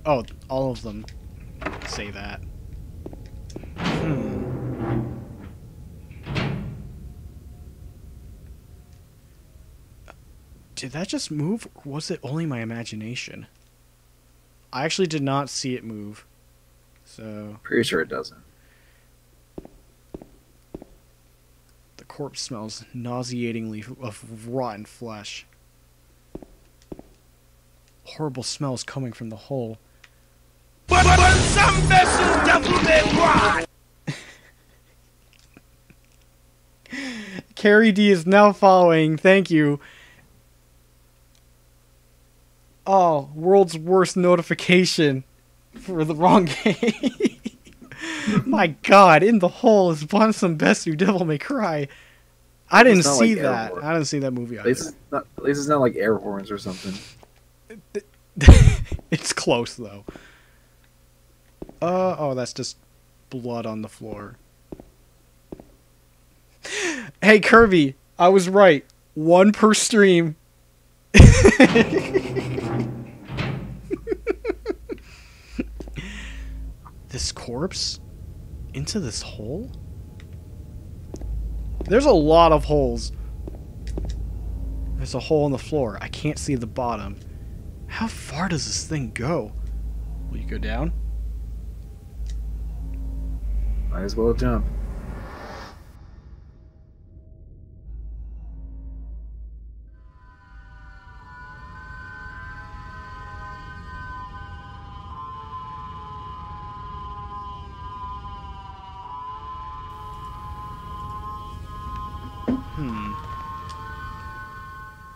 Oh, all of them say that. Did that just move, or was it only my imagination? I actually did not see it move. So, Pretty sure it doesn't. the corpse smells nauseatingly of rotten flesh. Horrible smells coming from the hole. Some vessels devil may ride. Carrie D is now following. Thank you. Oh, world's worst notification for the wrong game. My God, In the Hole is Bonsam Besu Devil May Cry. I didn't It's not see like that. Airborne. I didn't see that movie At either. least it's not like air horns or something. It's close though. Oh, that's just blood on the floor. Hey Kirby, I was right. 1 per stream. This corpse into this hole? There's a lot of holes. There's a hole in the floor. I can't see the bottom. How far does this thing go? Will you go down? Might as well jump.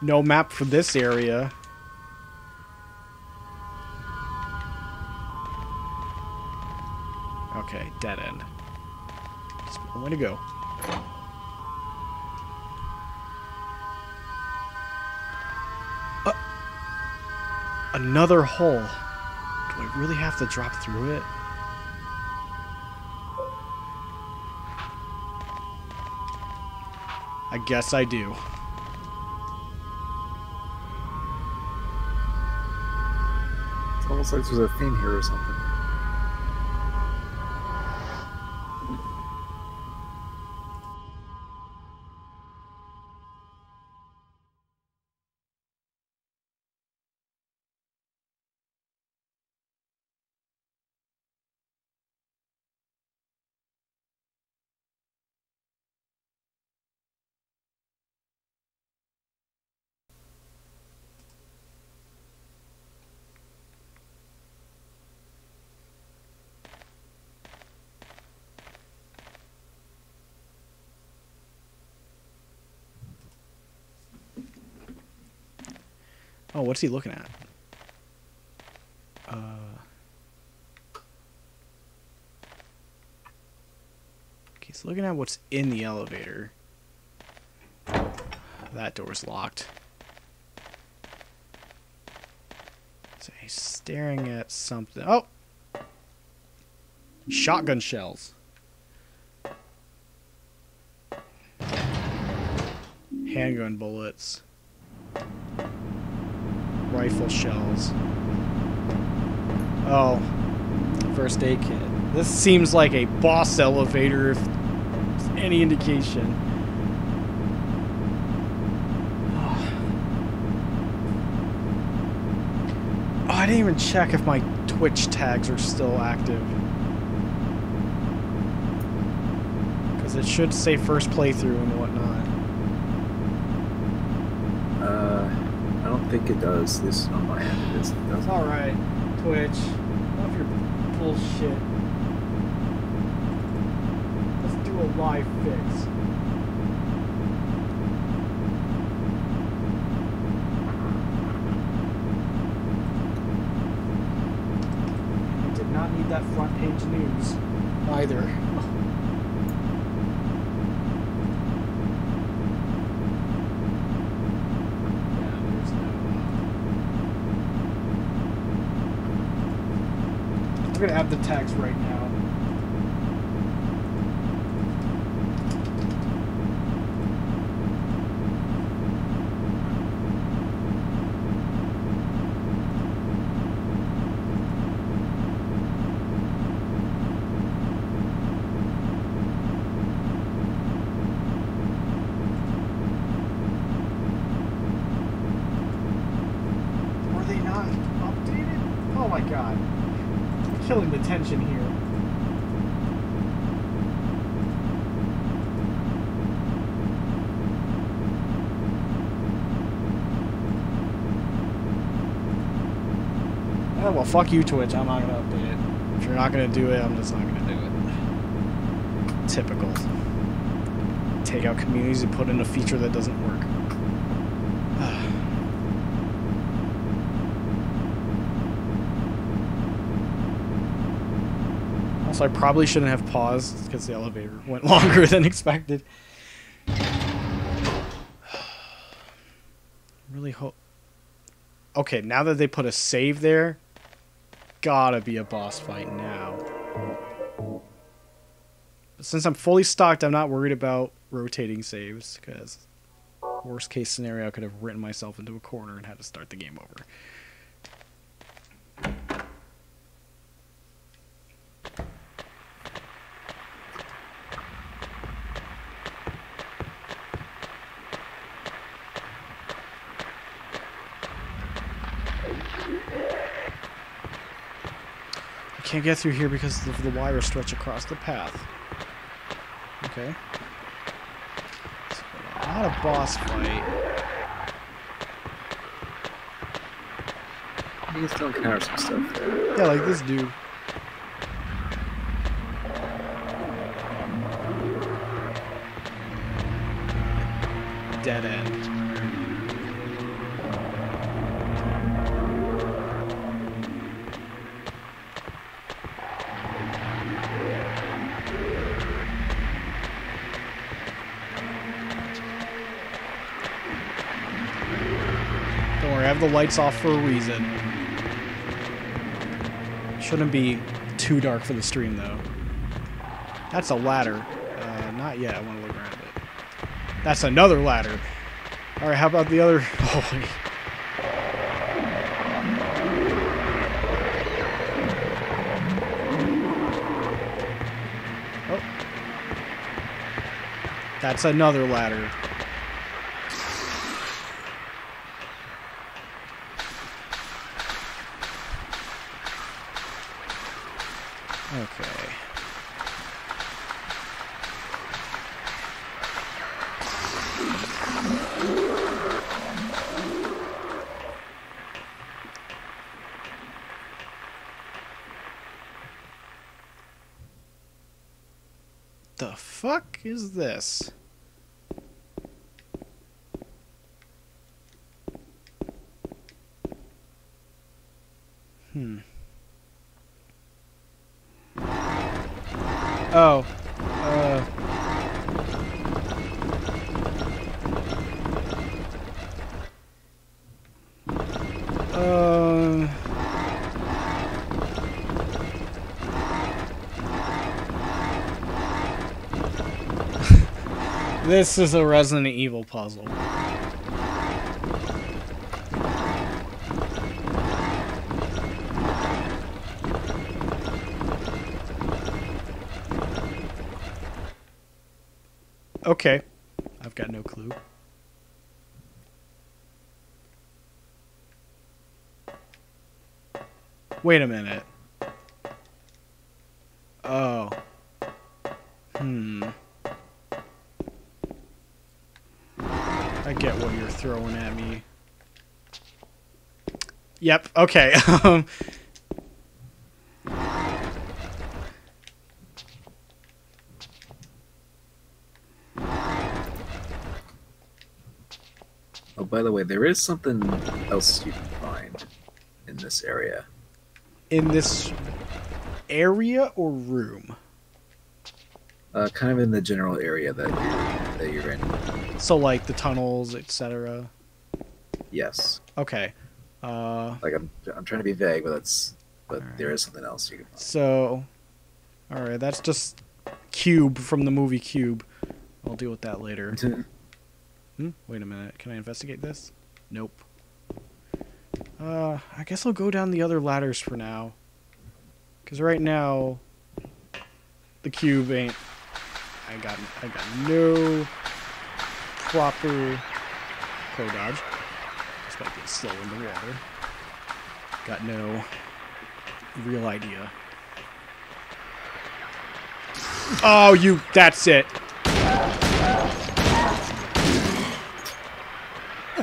No map for this area. Okay, dead end. Just one way to go. Another hole. Do I really have to drop through it? I guess I do. It's almost like there's a theme here or something. Oh, what's he looking at? He's looking at what's in the elevator. That door's locked. So he's staring at something. Oh! Shotgun shells. Handgun bullets. Rifle shells. Oh. First aid kit. This seems like a boss elevator, if it's any indication. Oh, I didn't even check if my Twitch tags are still active. Because it should say first playthrough and whatnot. I don't think it does. This on my end it doesn't. Alright, Twitch. Enough your bullshit. Let's do a live fix. We did not need that front page news either. We're gonna add the tags right now. Were they not updated? Oh my god. Killing the tension here. Oh, well, fuck you, Twitch. I'm not gonna update it. If you're not gonna do it, I'm just not gonna do it. Typical. Take out communities and put in a feature that doesn't work. Also, I probably shouldn't have paused because the elevator went longer than expected. Really hope... Okay, now that they put a save there, gotta be a boss fight now. But since I'm fully stocked, I'm not worried about rotating saves, because worst case scenario, I could have written myself into a corner and had to start the game over. Can't get through here because of the wire stretch across the path. Okay. So, not a boss fight. You can still encounter some stuff there. Yeah, like this dude. Dead end. I have the lights off for a reason. Shouldn't be too dark for the stream, though. That's a ladder. Not yet. I want to look around it. That's another ladder. Alright, how about the other... Holy... Oh. That's another ladder. Okay. The fuck is this? Oh. This is a Resident Evil puzzle. Okay. I've got no clue. Wait a minute. Oh. I get what you're throwing at me. Yep, okay. Oh, by the way, there is something else you can find in this area. In this area or room? Kind of in the general area that you're in. So, like the tunnels, etc. Yes. Okay. Like I'm trying to be vague, but right. There is something else you can find. So, all right, that's just Cube from the movie Cube. I'll deal with that later. Wait a minute. Can I investigate this? Nope. I guess I'll go down the other ladders for now. Because right now, the cube ain't... I got no proper pro dodge. Despite being slow in the water. Got no real idea. Oh, you... That's it.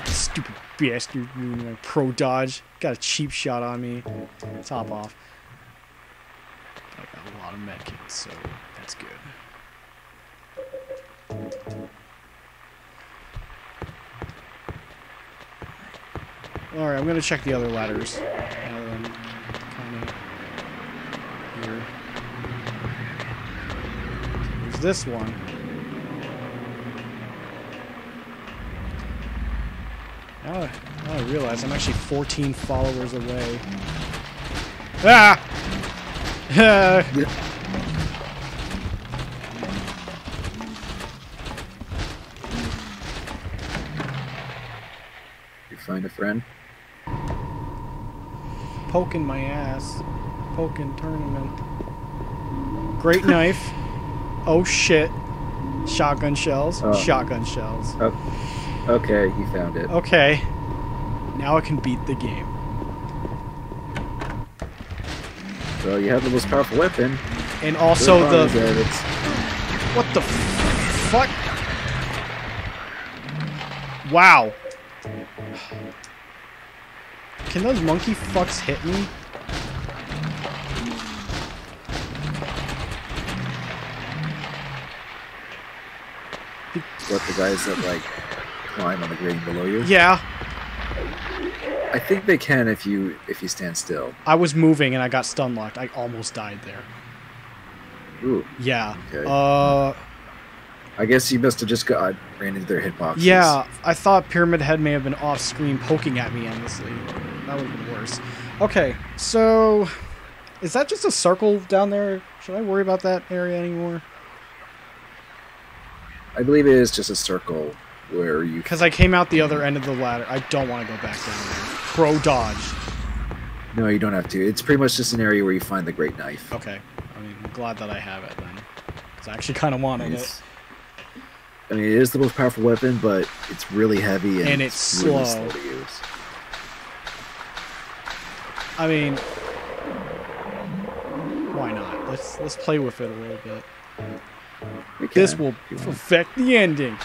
Stupid bastard, ruining my pro dodge. Got a cheap shot on me. Top off. I got a lot of medkits, so that's good. Alright, I'm gonna check the other ladders. Kind of here. there's this one. Now I realize I'm actually 14 followers away. Ah! You find a friend? Poking my ass. Poking tournament. Great knife. Oh shit. Shotgun shells. Oh. Shotgun shells. Okay, you found it. Okay. Now I can beat the game. So you have the most powerful weapon. And also Good the... odds that it's- What the fuck? Wow. Can those monkey fucks hit me? What, the guys that like climb on the grating below you? Yeah. I think they can if you stand still. I was moving and I got stun locked. I almost died there. Ooh. Yeah. Okay. I guess you must have just ran into their hitboxes. Yeah, I thought Pyramid Head may have been off screen poking at me endlessly. That would have been worse. Okay, so is that just a circle down there? Should I worry about that area anymore? I believe it is just a circle where you... Because I came out the other end of the ladder. I don't want to go back down there. Pro dodge. No, you don't have to. It's pretty much just an area where you find the Great Knife. Okay. I mean, I'm glad that I have it then. Because I actually kind of wanted it. I mean, it is the most powerful weapon, but it's really heavy And it's really slow. to use. I mean, why not? Let's play with it a little bit. You This can, will if you want. affect the ending.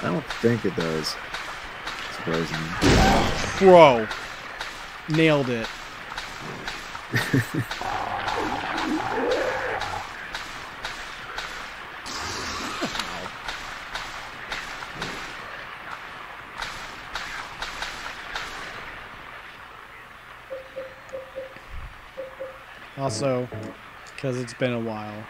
I don't think it does. Surprisingly. Bro. Nailed it. Also, because it's been a while.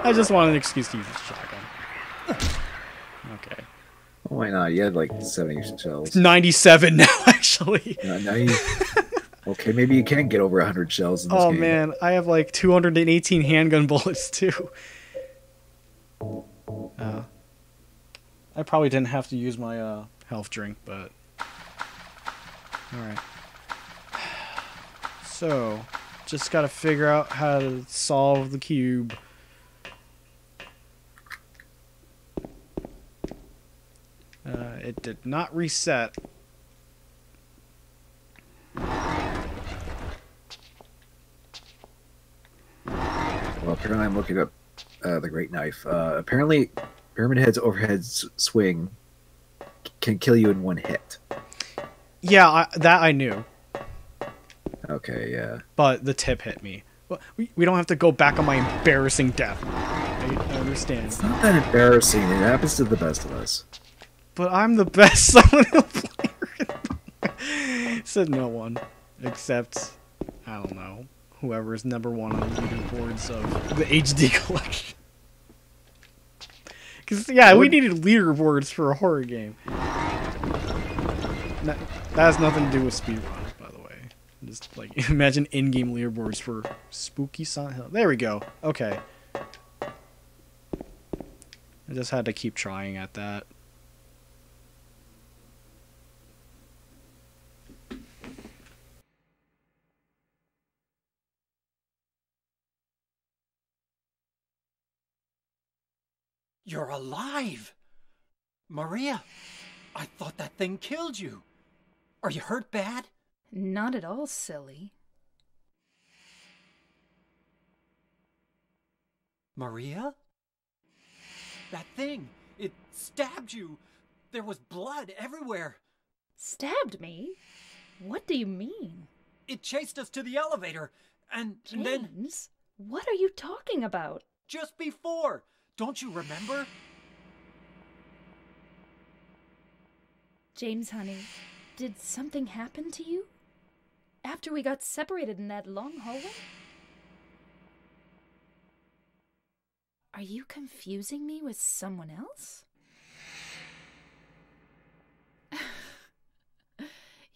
I just wanted an excuse to use the shotgun. Okay. Why not? You had like 70 shells. 97 now, actually. Now you... Okay, maybe you can get over 100 shells in this Oh game. man, I have like 218 handgun bullets too. I probably didn't have to use my health drink, but alright. So, just gotta figure out how to solve the cube. It did not reset. Well, apparently I'm looking up the Great Knife. Apparently, Pyramid Head's overhead swing can kill you in one hit. Yeah, that I knew. Okay, yeah. But the tip hit me. Well, we don't have to go back on my embarrassing death. I understand. It's not that embarrassing. It happens to the best of us. But I'm the best Silent player. Said no one. Except, I don't know, whoever's number one on the leaderboards of the HD collection. Because, yeah, we needed leaderboards for a horror game. That has nothing to do with speedruns, by the way. Just, like, imagine in-game leaderboards for Spooky Silent Hill. There we go. Okay. I just had to keep trying at that. You're alive! Maria, I thought that thing killed you. Are you hurt bad? Not at all, silly. Maria? That thing, it stabbed you. There was blood everywhere. Stabbed me? What do you mean? It chased us to the elevator, and then James, what are you talking about? just before. Don't you remember? James, honey, did something happen to you? After we got separated in that long hallway? Are you confusing me with someone else?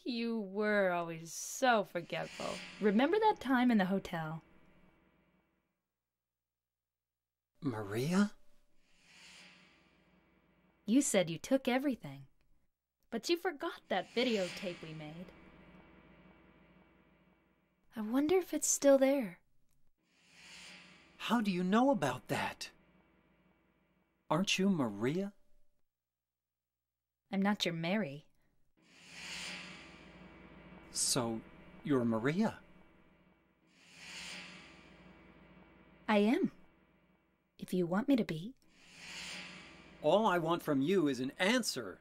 You were always so forgetful. Remember that time in the hotel? Maria? You said you took everything, but you forgot that videotape we made. I wonder if it's still there. How do you know about that? Aren't you Maria? I'm not your Mary. So, you're Maria? I am. If you want me to be. All I want from you is an answer.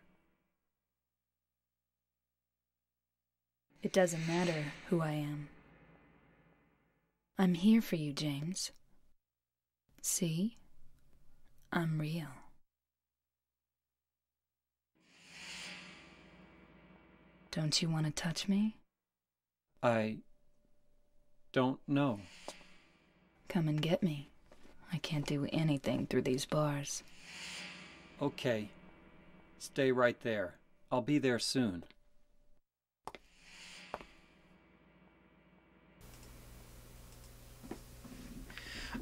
It doesn't matter who I am. I'm here for you, James. See? I'm real. Don't you want to touch me? I don't know. Come and get me. I can't do anything through these bars. Okay. Stay right there. I'll be there soon.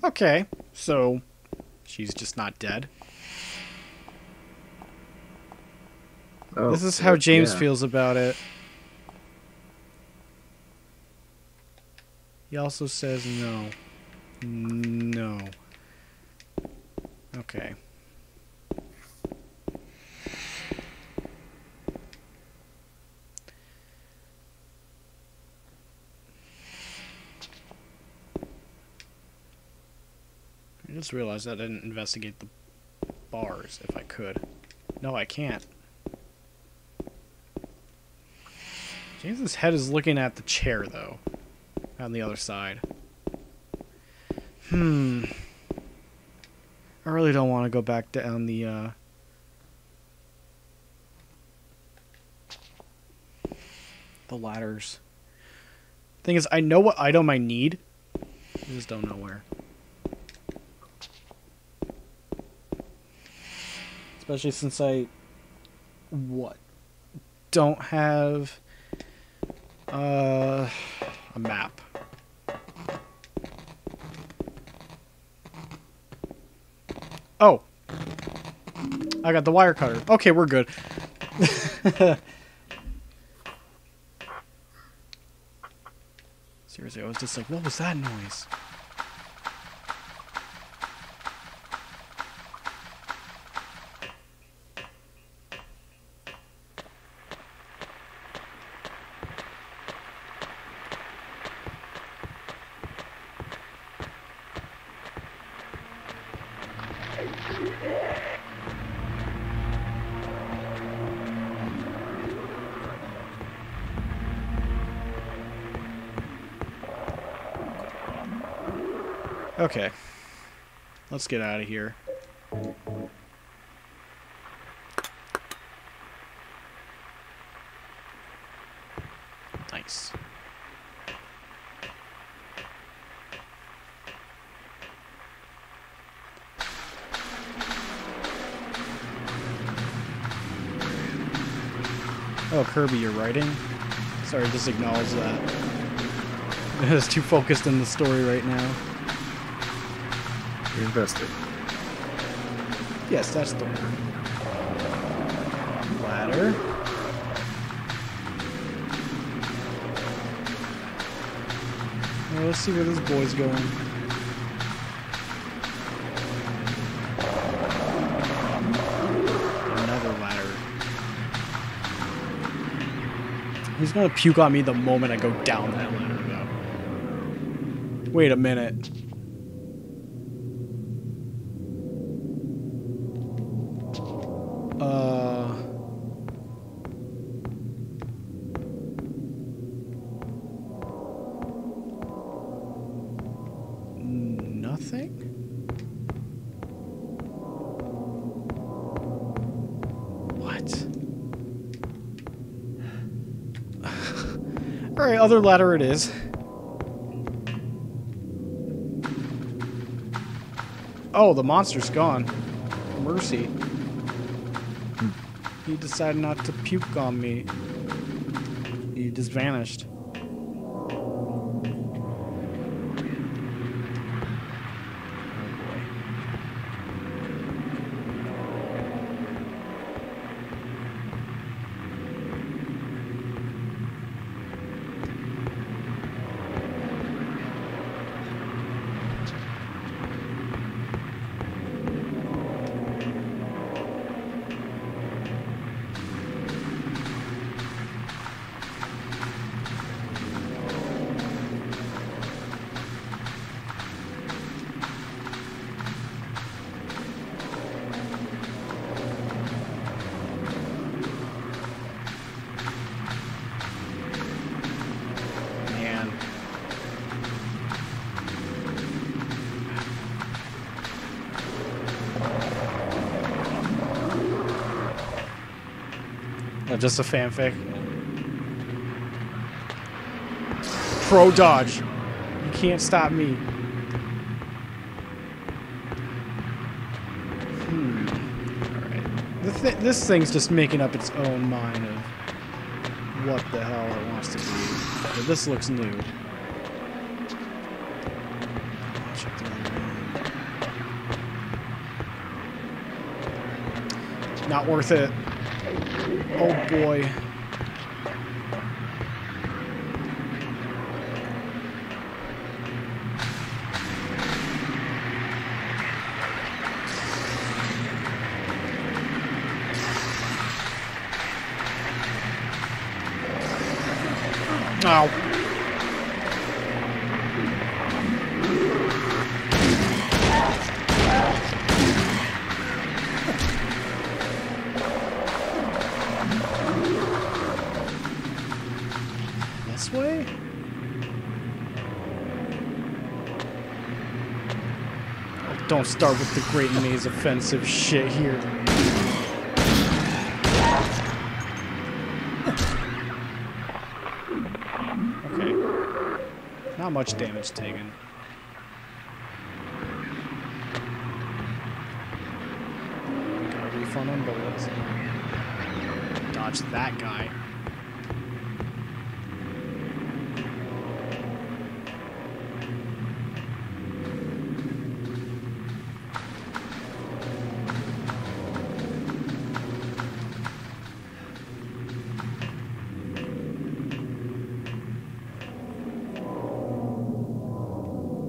Okay, so she's just not dead. Oh, This is how James yeah. feels about it. He also says no. No. Okay. I just realized I didn't investigate the bars if I could. No, I can't. James's head is looking at the chair, though. On the other side. I really don't want to go back down the ladders. Thing is, I know what item I need. I just don't know where. Especially since I don't have a map. Oh, I got the wire cutter. Okay, we're good. Seriously, I was just like, what was that noise? Okay. Let's get out of here. Nice. Oh, Kirby, you're writing? Sorry, just acknowledge that. I was too focused in the story right now. You're invested. Yes, that's the word. Ladder. Well, let's see where this boy's going. Another ladder. He's gonna puke on me the moment I go down that ladder, though. Wait a minute. Nothing? What? Alright, other ladder it is. Oh, the monster's gone. Mercy. He decided not to puke on me. He just vanished. Just a fanfic. Pro dodge. You can't stop me. Alright. This thing's just making up its own mind of what the hell it wants to be. But this looks new. Check the other room. Not worth it. Oh boy. Ow. This way? Oh, don't start with the Great Maze offensive shit here. Okay. Not much damage taken. Got a refund on bullets. Dodge that guy.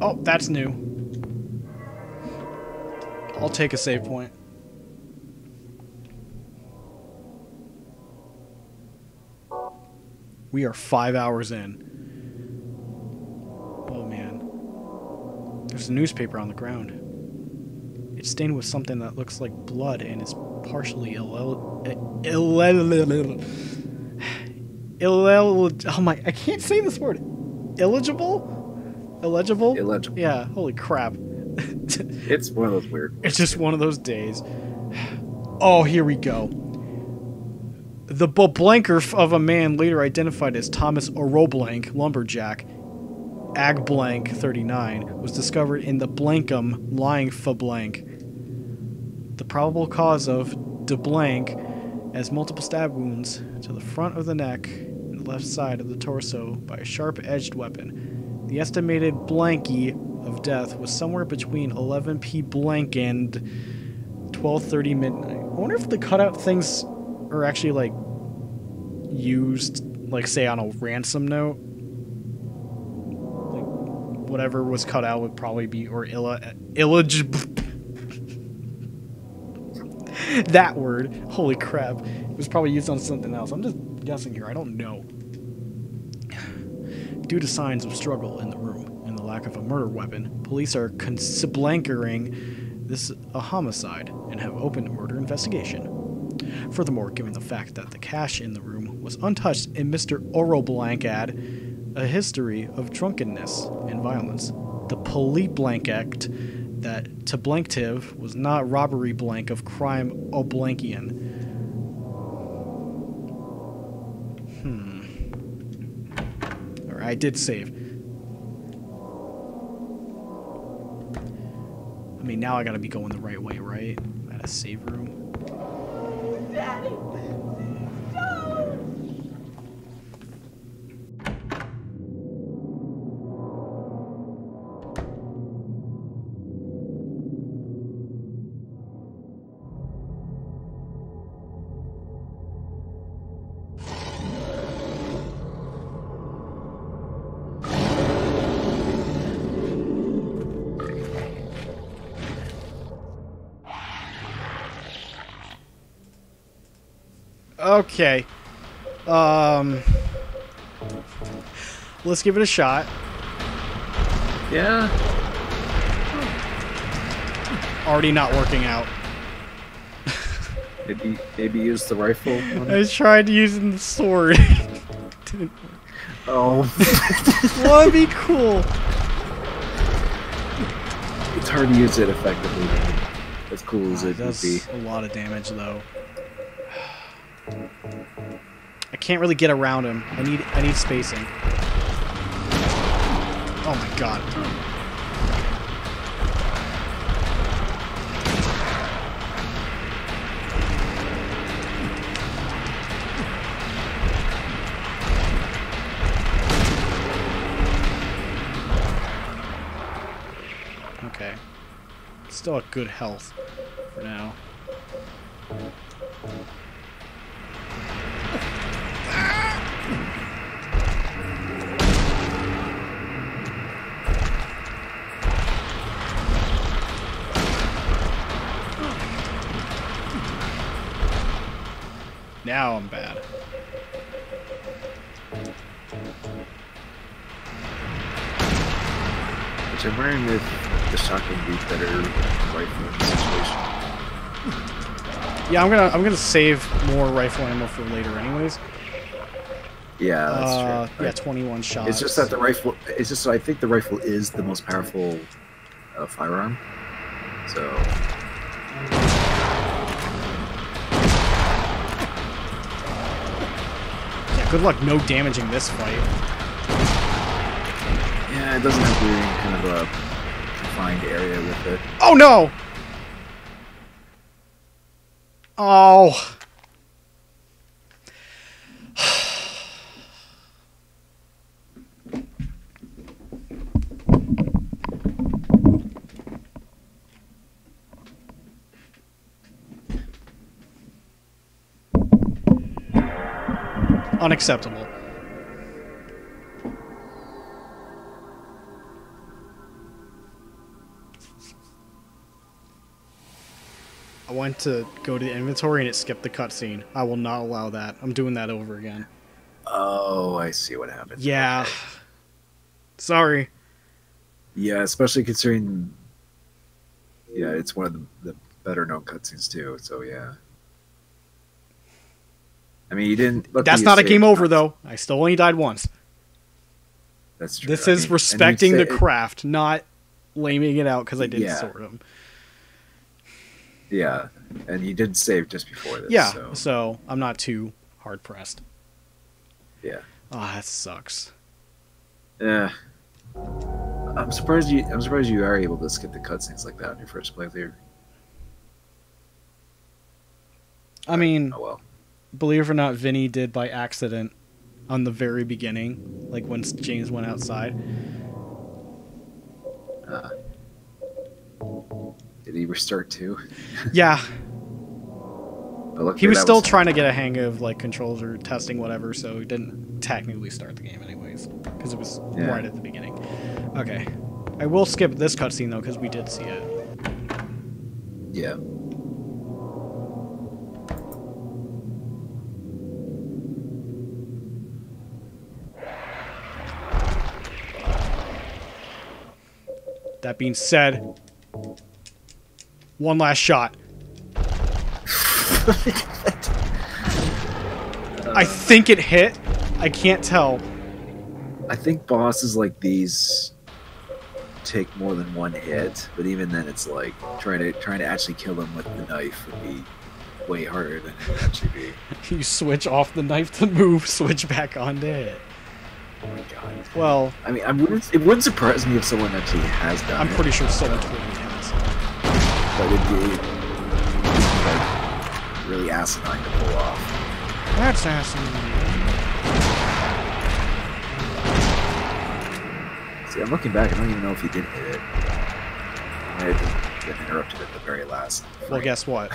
Oh, that's new. I'll take a save point. We are 5 hours in. Oh man. There's a newspaper on the ground. It's stained with something that looks like blood and is partially oh my, I can't say this word. Illegible? Illegible? Illegible. Yeah, holy crap. It's one of those weird ones. It's just one of those days. Oh, here we go. The blanker of a man later identified as Thomas Oroblank, lumberjack, Ag Blank 39, was discovered in the Blankum lying for blank. The probable cause of de blank as multiple stab wounds to the front of the neck and the left side of the torso by a sharp-edged weapon. The estimated blankie of death was somewhere between 11 p blank and 12:30 midnight. I wonder if the cutout things are actually like used, like say on a ransom note. Like whatever was cut out would probably be or illegible. That word, holy crap, it was probably used on something else. I'm just guessing here. I don't know. Due to signs of struggle in the room and the lack of a murder weapon, police are considering this a homicide and have opened a murder investigation. Furthermore, given the fact that the cash in the room was untouched and Mr. Oroblank had a history of drunkenness and violence, the Police Blank Act that to Blanktiv was not robbery blank of crime Oblankian. Alright, I did save. I mean, now I gotta be going the right way, right? At a save room. Daddy! No! Okay. Let's give it a shot. Yeah. Already not working out. Maybe use the rifle. I tried using the sword. Oh. Well, that'd be cool. It's hard to use it effectively. As cool as It it would does be. a lot of damage, though. I can't really get around him. I need spacing. Oh my god. Okay. Still at good health for now. Now I'm bad. Which I'm wondering if the shotgun would be better rifle in this situation. Yeah, I'm gonna save more rifle ammo for later, anyways. Yeah, that's true. Yeah, 21 shots. It's just that the rifle. It's just I think the rifle is the most powerful firearm. So. Yeah, good luck no damaging this fight. Yeah, it doesn't have to be in kind of a confined area with it. Oh no! Oh. Unacceptable. I went to go to the inventory and it skipped the cutscene. I will not allow that. I'm doing that over again. Oh, I see what happened. Yeah. Okay. Sorry. Yeah, especially considering. Yeah, it's one of the better known cutscenes too. So yeah. I mean, you didn't. That's not a game over, though. I still only died once. That's true. This is respecting the craft, not laming it out because I didn't Yeah. sort them. Yeah, and you did save just before this. Yeah, So, so I'm not too hard pressed. yeah. Oh, that sucks. Yeah. I'm surprised you are able to skip the cutscenes like that on your first playthrough. I mean, Oh well. believe it or not, Vinny did by accident on the very beginning, like when James went outside. Did he restart too? Yeah, But luckily he was that still trying to get a hang of like controls or testing whatever, so he didn't technically start the game anyways because it was Yeah. right at the beginning. Okay, I will skip this cutscene though because we did see it. Yeah. That being said, one last shot. I think it hit. I can't tell. I think bosses like these take more than one hit, but even then, it's like trying to actually kill them with the knife would be way harder than it would actually be. You switch off the knife to move, switch back on to hit. Oh my god. Well, I mean, it wouldn't surprise me if someone actually has done I'm it. pretty sure someone totally has. But it'd be like, really asinine to pull off. That's asinine. See, I'm looking back, I don't even know if he did hit it. I might have been interrupted at the very last frame. Well, guess what?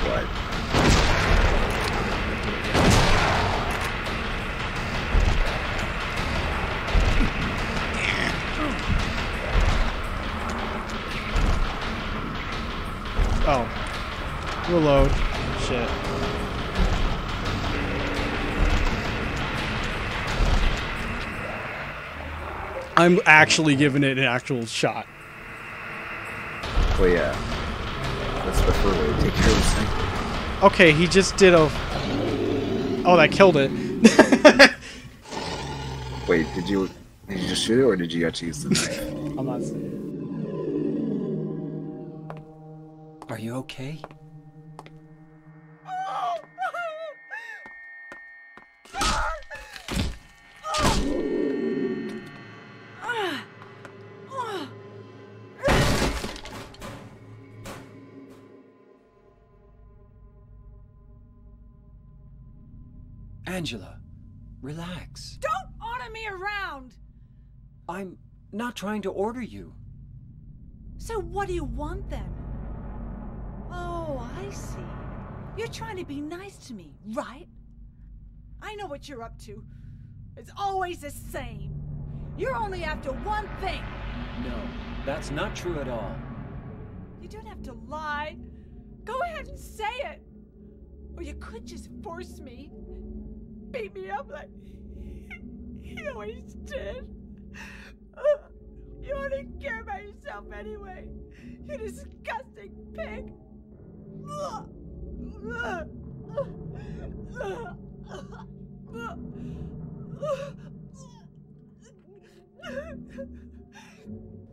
What? Oh. Reload. Shit. I'm actually giving it an actual shot. Well, yeah. That's the preferred way to take care of this thing. Okay, he just did a... Oh, that killed it. Wait, did you just shoot it, or did you actually use the knife? I'm not saying. Are you okay? Angela, relax. Don't order me around! I'm not trying to order you. So what do you want then? Oh, I see. You're trying to be nice to me, right? I know what you're up to. It's always the same. You're only after one thing. No, that's not true at all. You don't have to lie. Go ahead and say it. Or you could just force me. Beat me up like he always did. You only care about yourself anyway. You disgusting pig.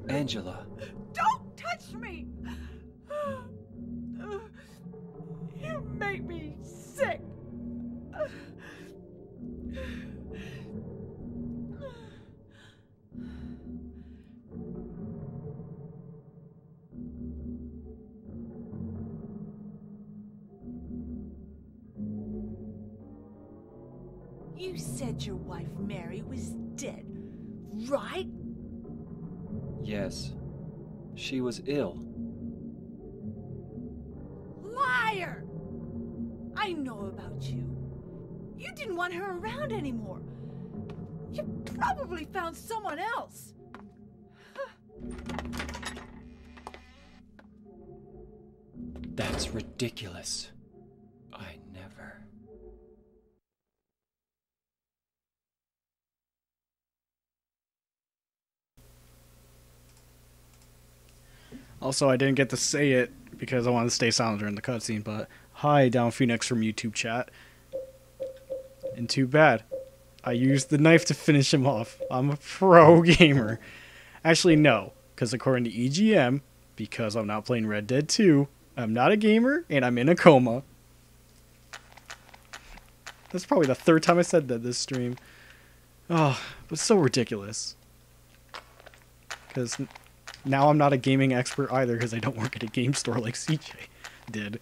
Angela. Don't touch me! You make me sick. You said your wife Mary was dead, right? Yes. She was ill. Liar! I know about you. You didn't want her around anymore. You probably found someone else. That's ridiculous. I never. Also, I didn't get to say it because I wanted to stay silent during the cutscene, but hi, Down Phoenix from YouTube chat. And too bad. I used the knife to finish him off. I'm a pro gamer. Actually, no, because according to EGM, because I'm not playing Red Dead 2, I'm not a gamer and I'm in a coma. That's probably the third time I said that this stream. Oh, but so ridiculous. Because now I'm not a gaming expert either because I don't work at a game store like CJ did.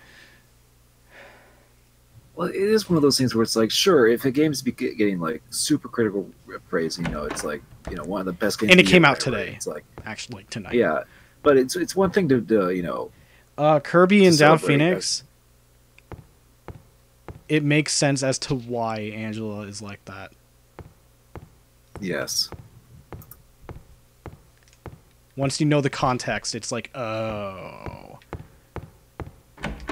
Well, it is one of those things where it's like, sure, if a game's getting like super critical praise, you know, it's like, you know, one of the best games. And it of the came year, out today. right? It's like Actually, tonight. Yeah, but it's one thing to you know. Kirby and Down celebrate Phoenix. It makes sense as to why Angela is like that. Yes. Once you know the context, it's like, oh.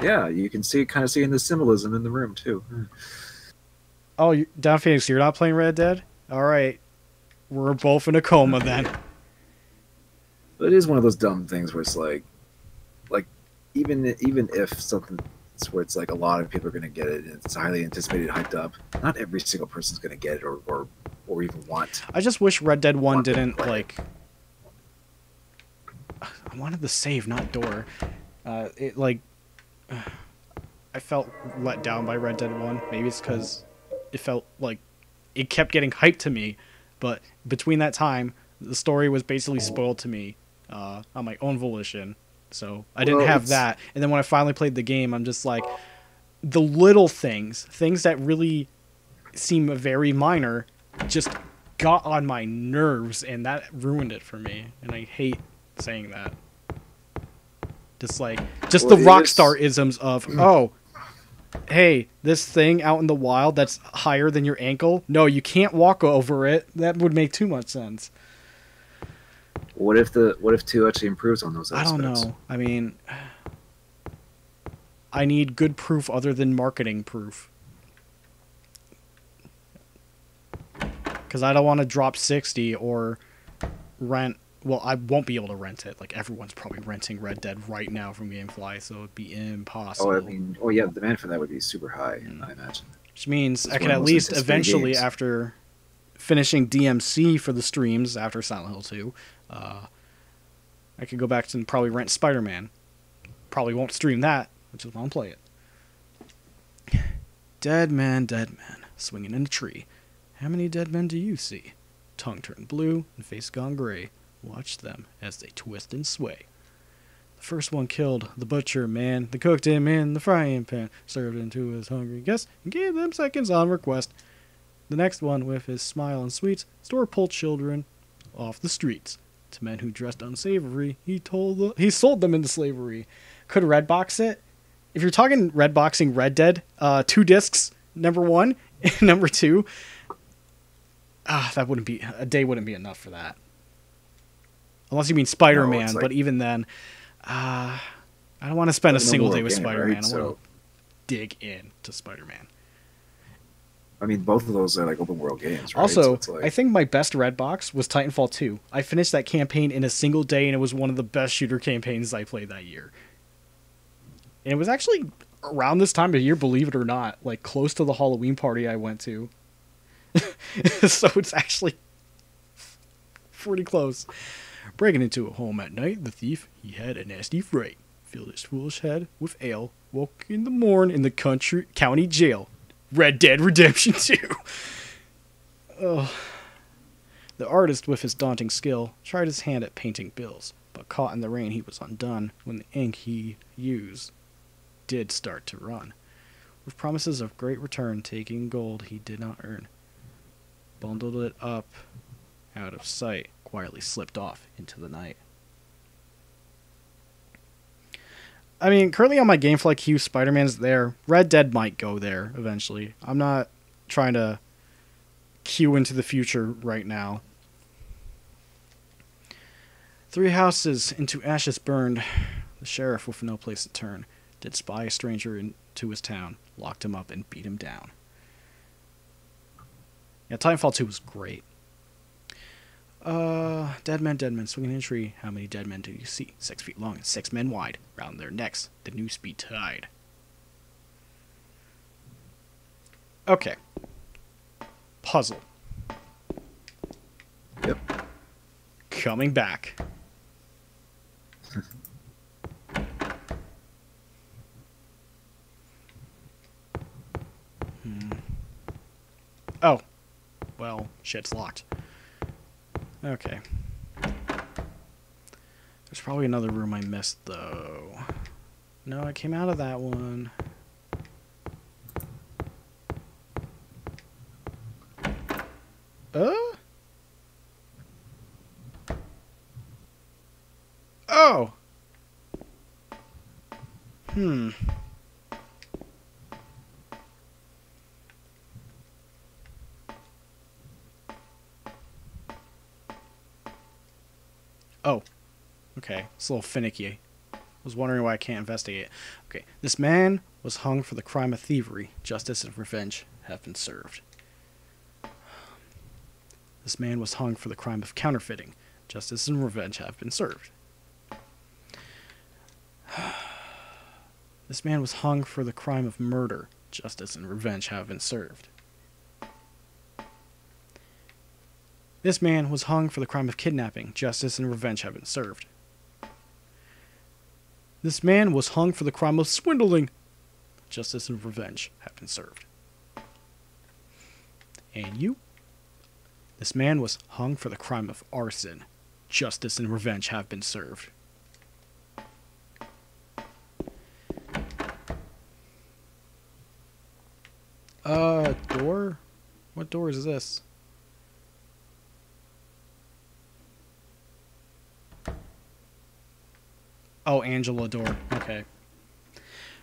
Yeah, you can kind of see the symbolism in the room too. Oh, Down Phoenix, you're not playing Red Dead? Alright. We're both in a coma then. But it is one of those dumb things where it's like even if something where it's like a lot of people are going to get it and it's highly anticipated, hyped up, not every single person's going to get it or even want. I just wish Red Dead 1 didn't, like... I wanted the save, not door. I I felt let down by Red Dead 1. Maybe it's because it felt like it kept getting hyped to me, but between that time, the story was basically spoiled to me on my own volition. So I didn't have that. And then when I finally played the game, I'm just like, the little things that really seem very minor, just got on my nerves, and that ruined it for me. And I hate saying that. Just the Rockstar isms of, oh, hey, this thing out in the wild that's higher than your ankle, no, you can't walk over it. That would make too much sense. What if 2 actually improves on those aspects? I don't know. I mean, I need good proof other than marketing proof. Because I don't want to drop 60 or rent. Well, I won't be able to rent it. Like, everyone's probably renting Red Dead right now from GameFly, so it'd be impossible. Yeah, the demand for that would be super high, I imagine. Which means I can at least eventually, after finishing DMC for the streams after Silent Hill 2, I could go back and probably rent Spider-Man. Probably won't stream that, which is why I'll play it. Dead man, swinging in a tree. How many dead men do you see? Tongue turned blue and face gone gray. Watch them as they twist and sway. The first one killed the butcher man. They cooked him in the frying pan, served him to his hungry guests, and gave them seconds on request. The next one, with his smile and sweets, store-pulled children off the streets. To men who dressed unsavory, he sold them into slavery. Could Redbox it? If you're talking Redboxing Red Dead, 2 discs, number 1, and number 2, that wouldn't be, a day wouldn't be enough for that. Unless you mean Spider-Man, but even then, I don't want to spend a single day with Spider-Man. Right? I want to dig in to Spider-Man. I mean, both of those are like open world games, right? Also, I think my best Redbox was Titanfall 2. I finished that campaign in a single day, and it was one of the best shooter campaigns I played that year. And it was actually around this time of year, believe it or not, like close to the Halloween party I went to. So it's actually pretty close. Breaking into a home at night, the thief, he had a nasty fright. Filled his foolish head with ale. Woke in the morn in the county jail. Red Dead Redemption 2. Oh. The artist, with his daunting skill, tried his hand at painting bills, but caught in the rain he was undone when the ink he used did start to run. With promises of great return, taking gold he did not earn. Bundled it up out of sight, quietly slipped off into the night. I mean, currently on my GameFly queue, Spider-Man's there. Red Dead might go there eventually. I'm not trying to queue into the future right now. 3 houses into ashes burned. The sheriff, with no place to turn, did spy a stranger into his town, locked him up, and beat him down. Yeah, Titanfall 2 was great. Dead men, swinging in a tree. How many dead men do you see? 6 feet long and 6 men wide. Round their necks, the new speed tide. Okay. Puzzle. Yep. Coming back. Oh. Well, shit's locked. Okay. There's probably another room I missed, though. No, I came out of that one. Oh! Oh. Okay, it's a little finicky. I was wondering why I can't investigate. Okay, this man was hung for the crime of thievery. Justice and revenge have been served. This man was hung for the crime of counterfeiting. Justice and revenge have been served. This man was hung for the crime of murder. Justice and revenge have been served. This man was hung for the crime of kidnapping. Justice and revenge have been served. This man was hung for the crime of swindling. Justice and revenge have been served. And you? This man was hung for the crime of arson. Justice and revenge have been served. Door? What door is this? Oh, Angela door. Okay.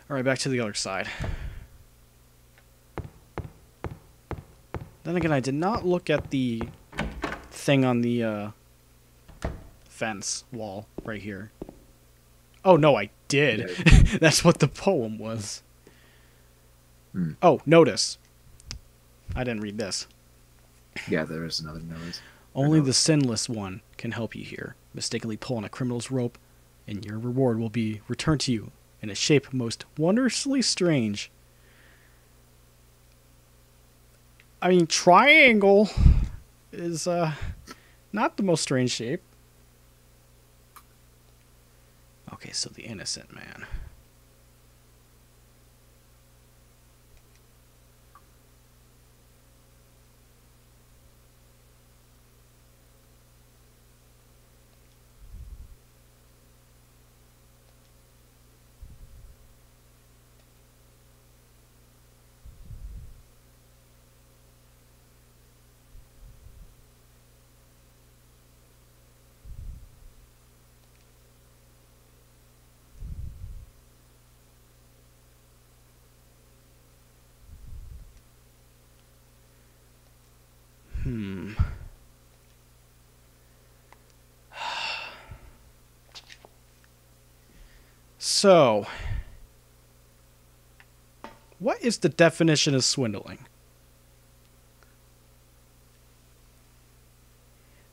Alright, back to the other side. Then again, I did not look at the thing on the fence wall right here. Oh, no, I did. That's what the poem was. Oh, notice. I didn't read this. Yeah, there is another notice. Only the sinless one can help you here. Mistakenly pull on a criminal's rope, and your reward will be returned to you in a shape most wondrously strange. I mean, triangle is not the most strange shape. Okay, so the innocent man. So, what is the definition of swindling?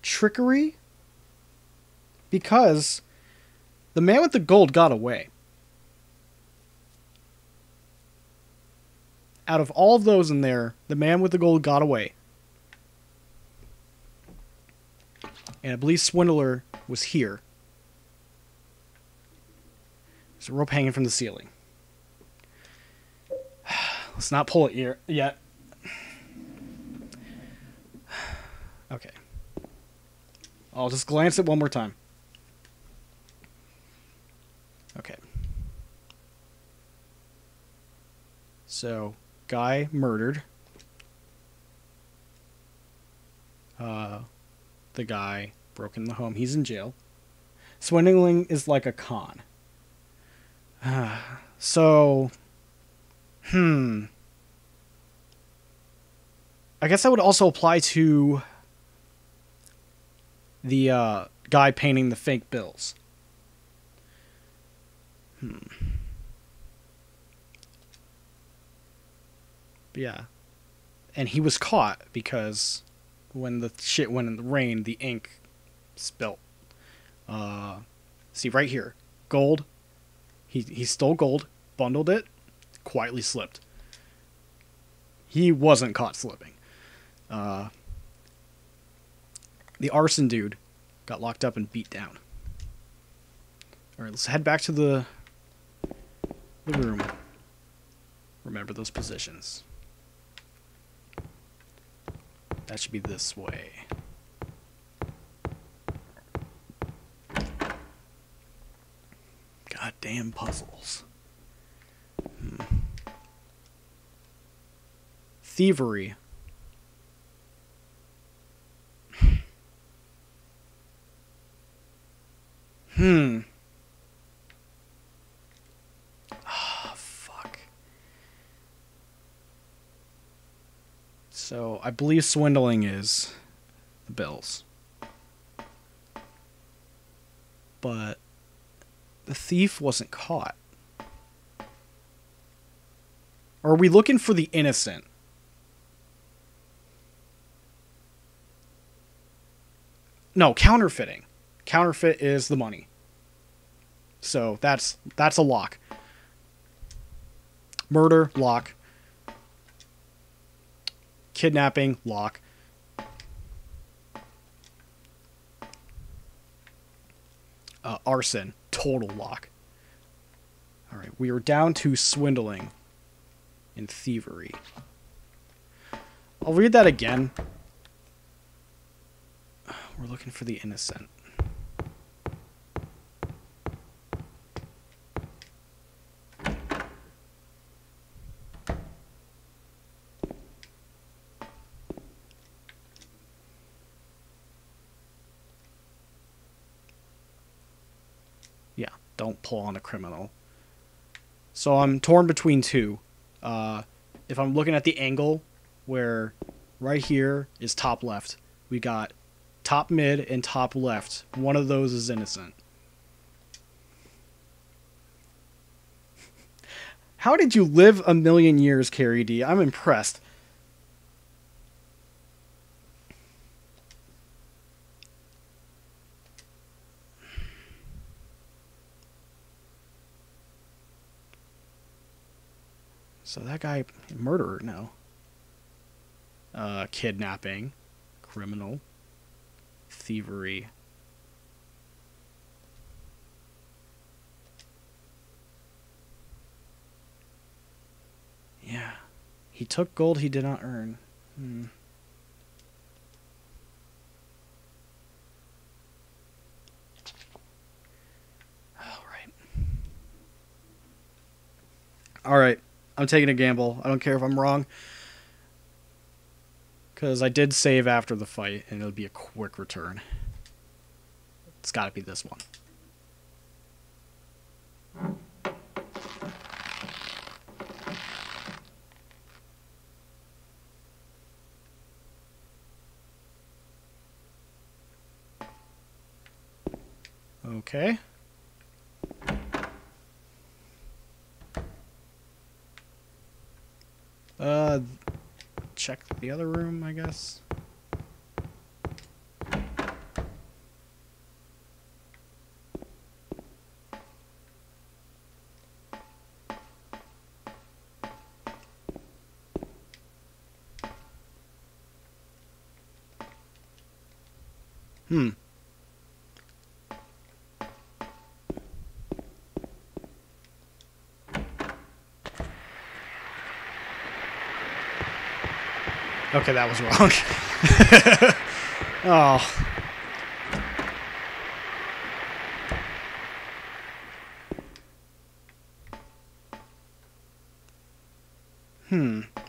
Trickery? Because the man with the gold got away. Out of all of those in there, the man with the gold got away. And I believe Swindler was here. There's a rope hanging from the ceiling. Let's not pull it yet. Okay. I'll just glance it one more time. Okay. So, guy murdered. The guy broke in the home. He's in jail. Swindling is like a con. So, I guess that would also apply to the guy painting the fake bills. Yeah. And he was caught because when the shit went in the rain, the ink spilt. See right here. Gold. He stole gold, bundled it, quietly slipped. He wasn't caught slipping. The arson dude got locked up and beat down. Alright, let's head back to the room. Remember those positions. That should be this way. Goddamn puzzles. Thievery. Ah, fuck. So, I believe swindling is the bills. But the thief wasn't caught. Or are we looking for the innocent? No, counterfeiting. Counterfeit is the money. So that's a lock. Murder, lock. Kidnapping, lock. Arson, total lock. Alright, we are down to swindling. and thievery. I'll read that again. We're looking for the innocent. Yeah, don't pull on a criminal. So I'm torn between two. If I'm looking at the angle where right here is top left, we got top mid and top left. One of those is innocent. How did you live a million years, Carrie D? I'm impressed. So that guy, murderer now. Kidnapping, criminal, thievery. Yeah. He took gold he did not earn. Alright. I'm taking a gamble. I don't care if I'm wrong. Because I did save after the fight, and it'll be a quick return. It's got to be this one. Okay. Check the other room, I guess. Okay, that was wrong. Oh.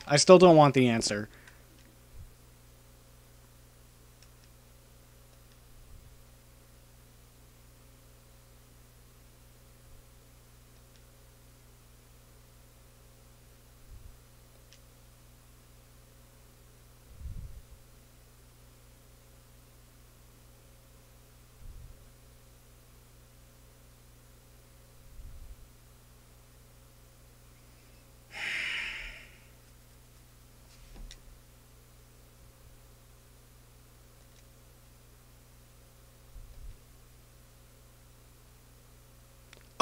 I still don't want the answer.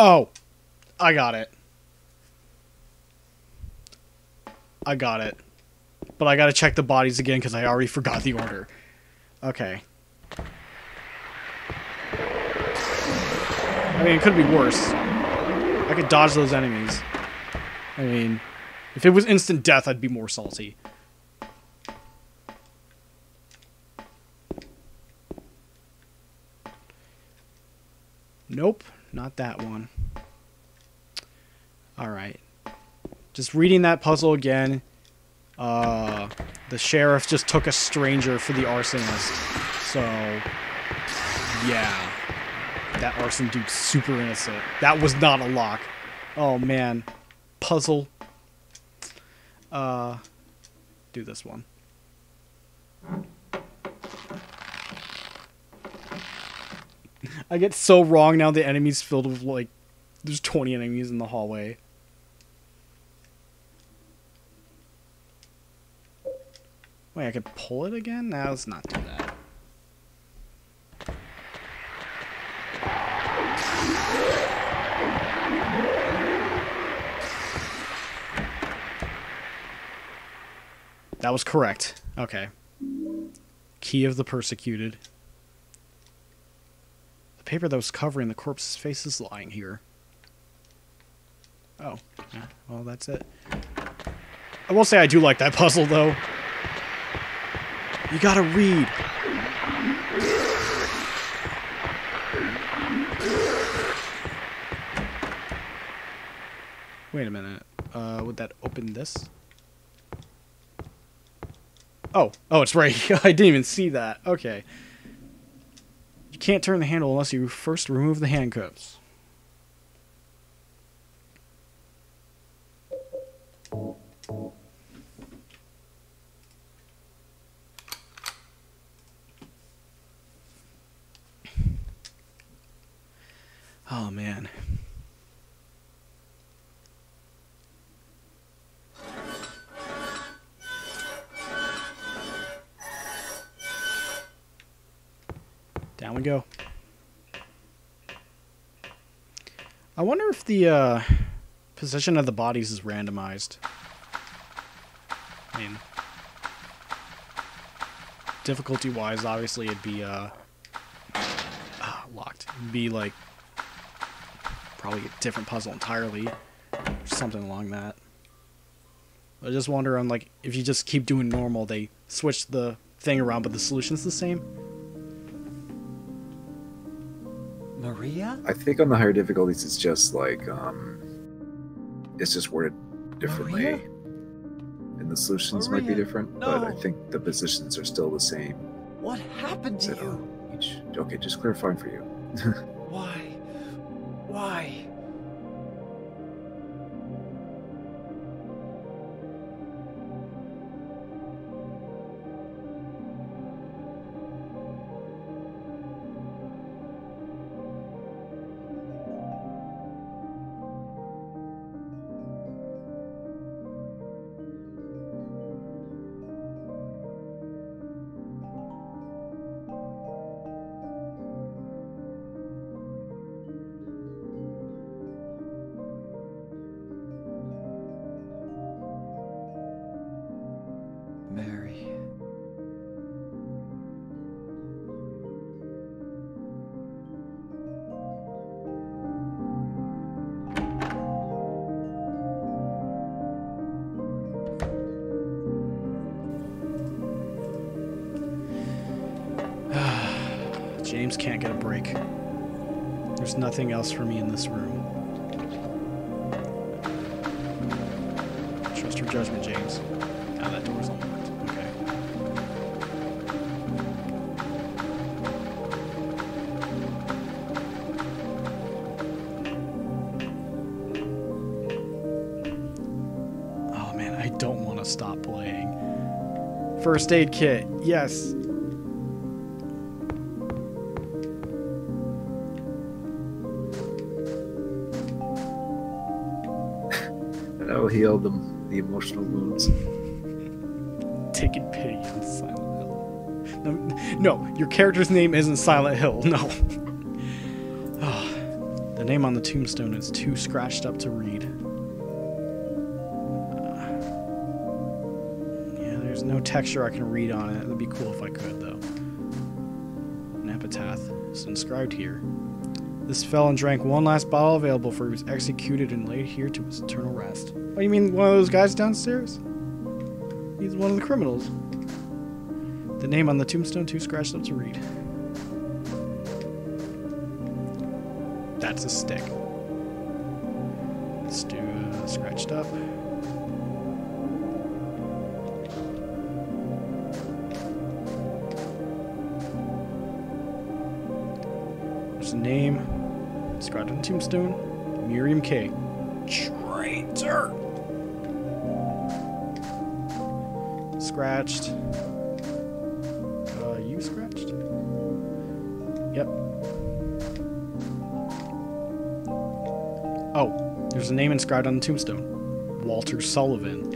Oh, I got it. I got it. But I gotta check the bodies again because I already forgot the order. Okay. I mean, it could be worse. I could dodge those enemies. I mean, if it was instant death, I'd be more salty. Nope, not that one. Alright. Just reading that puzzle again. The sheriff just took a stranger for the arsonist. So, yeah. That arson dude's super innocent. That was not a lock. Oh, man. Puzzle. Do this one. I get so wrong now. The enemy's filled with, like, there's 20 enemies in the hallway. Wait, I could pull it again? No, let's not do that. That was correct. Okay. Key of the persecuted. The paper that was covering the corpse's face is lying here. Oh. Yeah, well, that's it. I will say I do like that puzzle, though. You gotta read. Wait a minute. Would that open this? Oh, it's right here. I didn't even see that. Okay. You can't turn the handle unless you first remove the handcuffs. Oh, man. Down we go. I wonder if the position of the bodies is randomized. I mean, difficulty-wise, obviously it'd be locked. It'd be like probably a different puzzle entirely, or something along that. I just wonder on like if you just keep doing normal, they switch the thing around, but the solution's the same. Maria? I think on the higher difficulties, it's just like, it's just worded differently. Maria? And the solutions might be Maria, different, but I no. think the positions are still the same. What happened to So, you? okay, just clarifying for you. Why? Why? Mary. James can't get a break. There's nothing else for me in this room. Trust your judgment, James. Ah, that door's unlocked. Okay. Oh man, I don't want to stop playing. First aid kit, yes. That'll heal the emotional wounds. Taking pity on Silent Hill. No, your character's name isn't Silent Hill. No. Oh, the name on the tombstone is too scratched up to read. Yeah, there's no texture I can read on it. It'd be cool if I could, though. An epitaph is inscribed here. This felon drank one last bottle available, for he was executed and laid here to his eternal rest. Oh, you mean one of those guys downstairs? He's one of the criminals. The name on the tombstone too scratched up to read. That's a stick. Let's do scratched up. There's a name. Described on the tombstone. Miriam K. Traitor! Scratched. You scratched? Yep. Oh, there's a name inscribed on the tombstone. Walter Sullivan.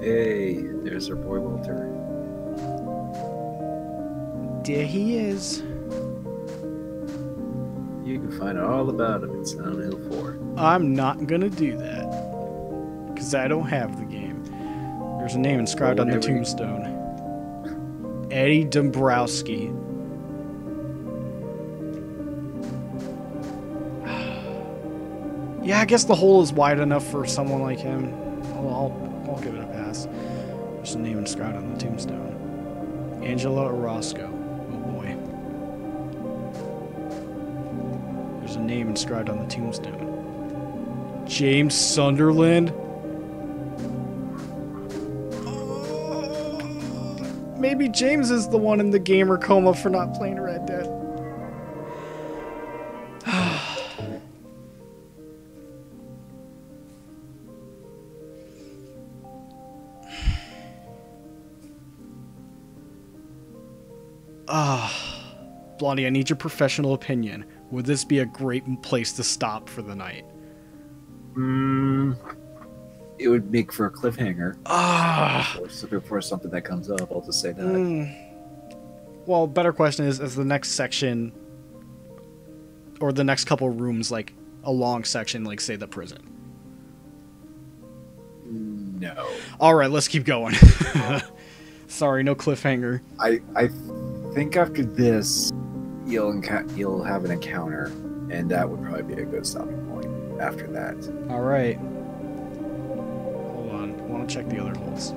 Hey, there's our boy Walter. There he is. You can find out all about him in Silent Hill 4. I'm not gonna do that. Because I don't have the game. There's a name inscribed on the tombstone. Eddie Dombrowski. Yeah, I guess the hole is wide enough for someone like him. I'll give it a pass. There's a name inscribed on the tombstone. Angela Orozco. Oh boy. There's a name inscribed on the tombstone. James Sunderland? Maybe James is the one in the gamer coma for not playing Red Dead. Blondie, I need your professional opinion. Would this be a great place to stop for the night? It would make for a cliffhanger. So before something that comes up, I'll just say that. Well, better question is the next section or the next couple rooms like a long section, like say the prison? No. All right, let's keep going. Sorry, no cliffhanger. I think after this, you'll have an encounter, and that would probably be a good stopping point after that. All right. Hold on. I want to check the other holes.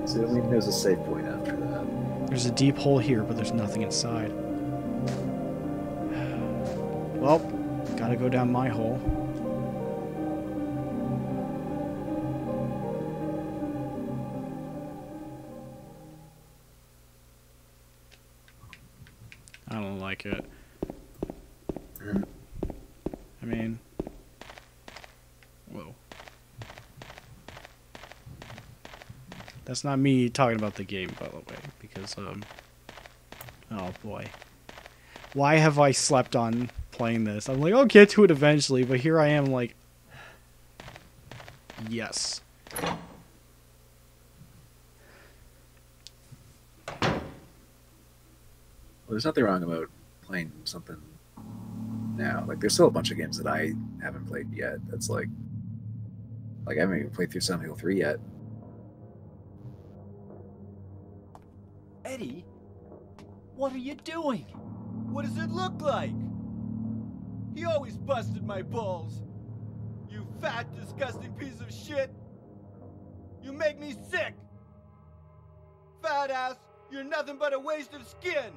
So at least there's a safe point after that. There's a deep hole here, but there's nothing inside. Well, gotta go down my hole. I don't like it. I mean... Whoa. That's not me talking about the game, by the way, because, oh boy. Why have I slept on playing this? I'm like, I'll get to it eventually, but here I am like... Yes. Well, there's nothing wrong about playing something now. Like, there's still a bunch of games that I haven't played yet. That's like I haven't even played through Silent Hill 3 yet. Eddie, what are you doing? What does it look like? He always busted my balls. You fat, disgusting piece of shit. You make me sick. Fat ass, you're nothing but a waste of skin.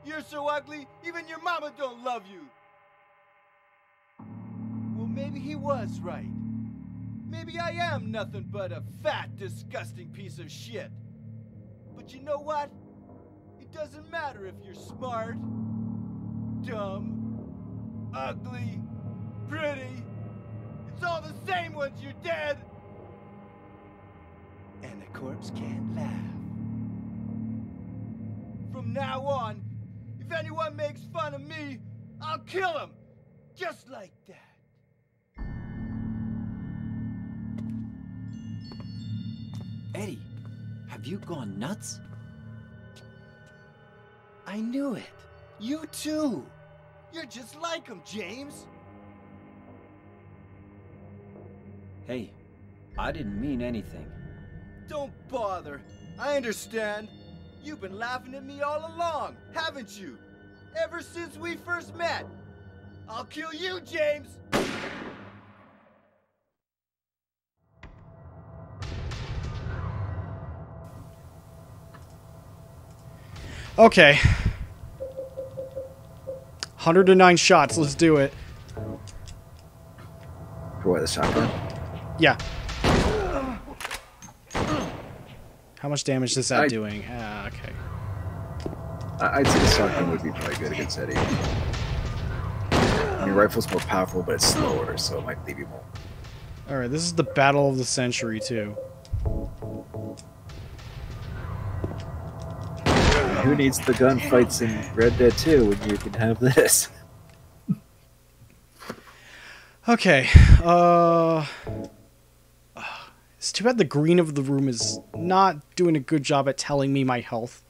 You're so ugly, even your mama don't love you. Well, maybe he was right. Maybe I am nothing but a fat, disgusting piece of shit. But you know what? It doesn't matter if you're smart, dumb, ugly, pretty. It's all the same once you're dead. And a corpse can't laugh. From now on, if anyone makes fun of me, I'll kill him. Just like that. Eddie, have you gone nuts? I knew it. You too. You're just like him, James. Hey, I didn't mean anything. Don't bother. I understand. You've been laughing at me all along, haven't you? Ever since we first met. I'll kill you, James! Okay. 109 shots, let's do it. For what, the shotgun? Yeah. How much damage is that doing? Okay. I'd say the shotgun would be probably good against Eddie. Your rifle's more powerful, but it's slower, so it might leave you more. Alright, this is the battle of the century, too. Who needs the gunfights in Red Dead 2 when you can have this? Okay, it's too bad the green of the room is not doing a good job at telling me my health.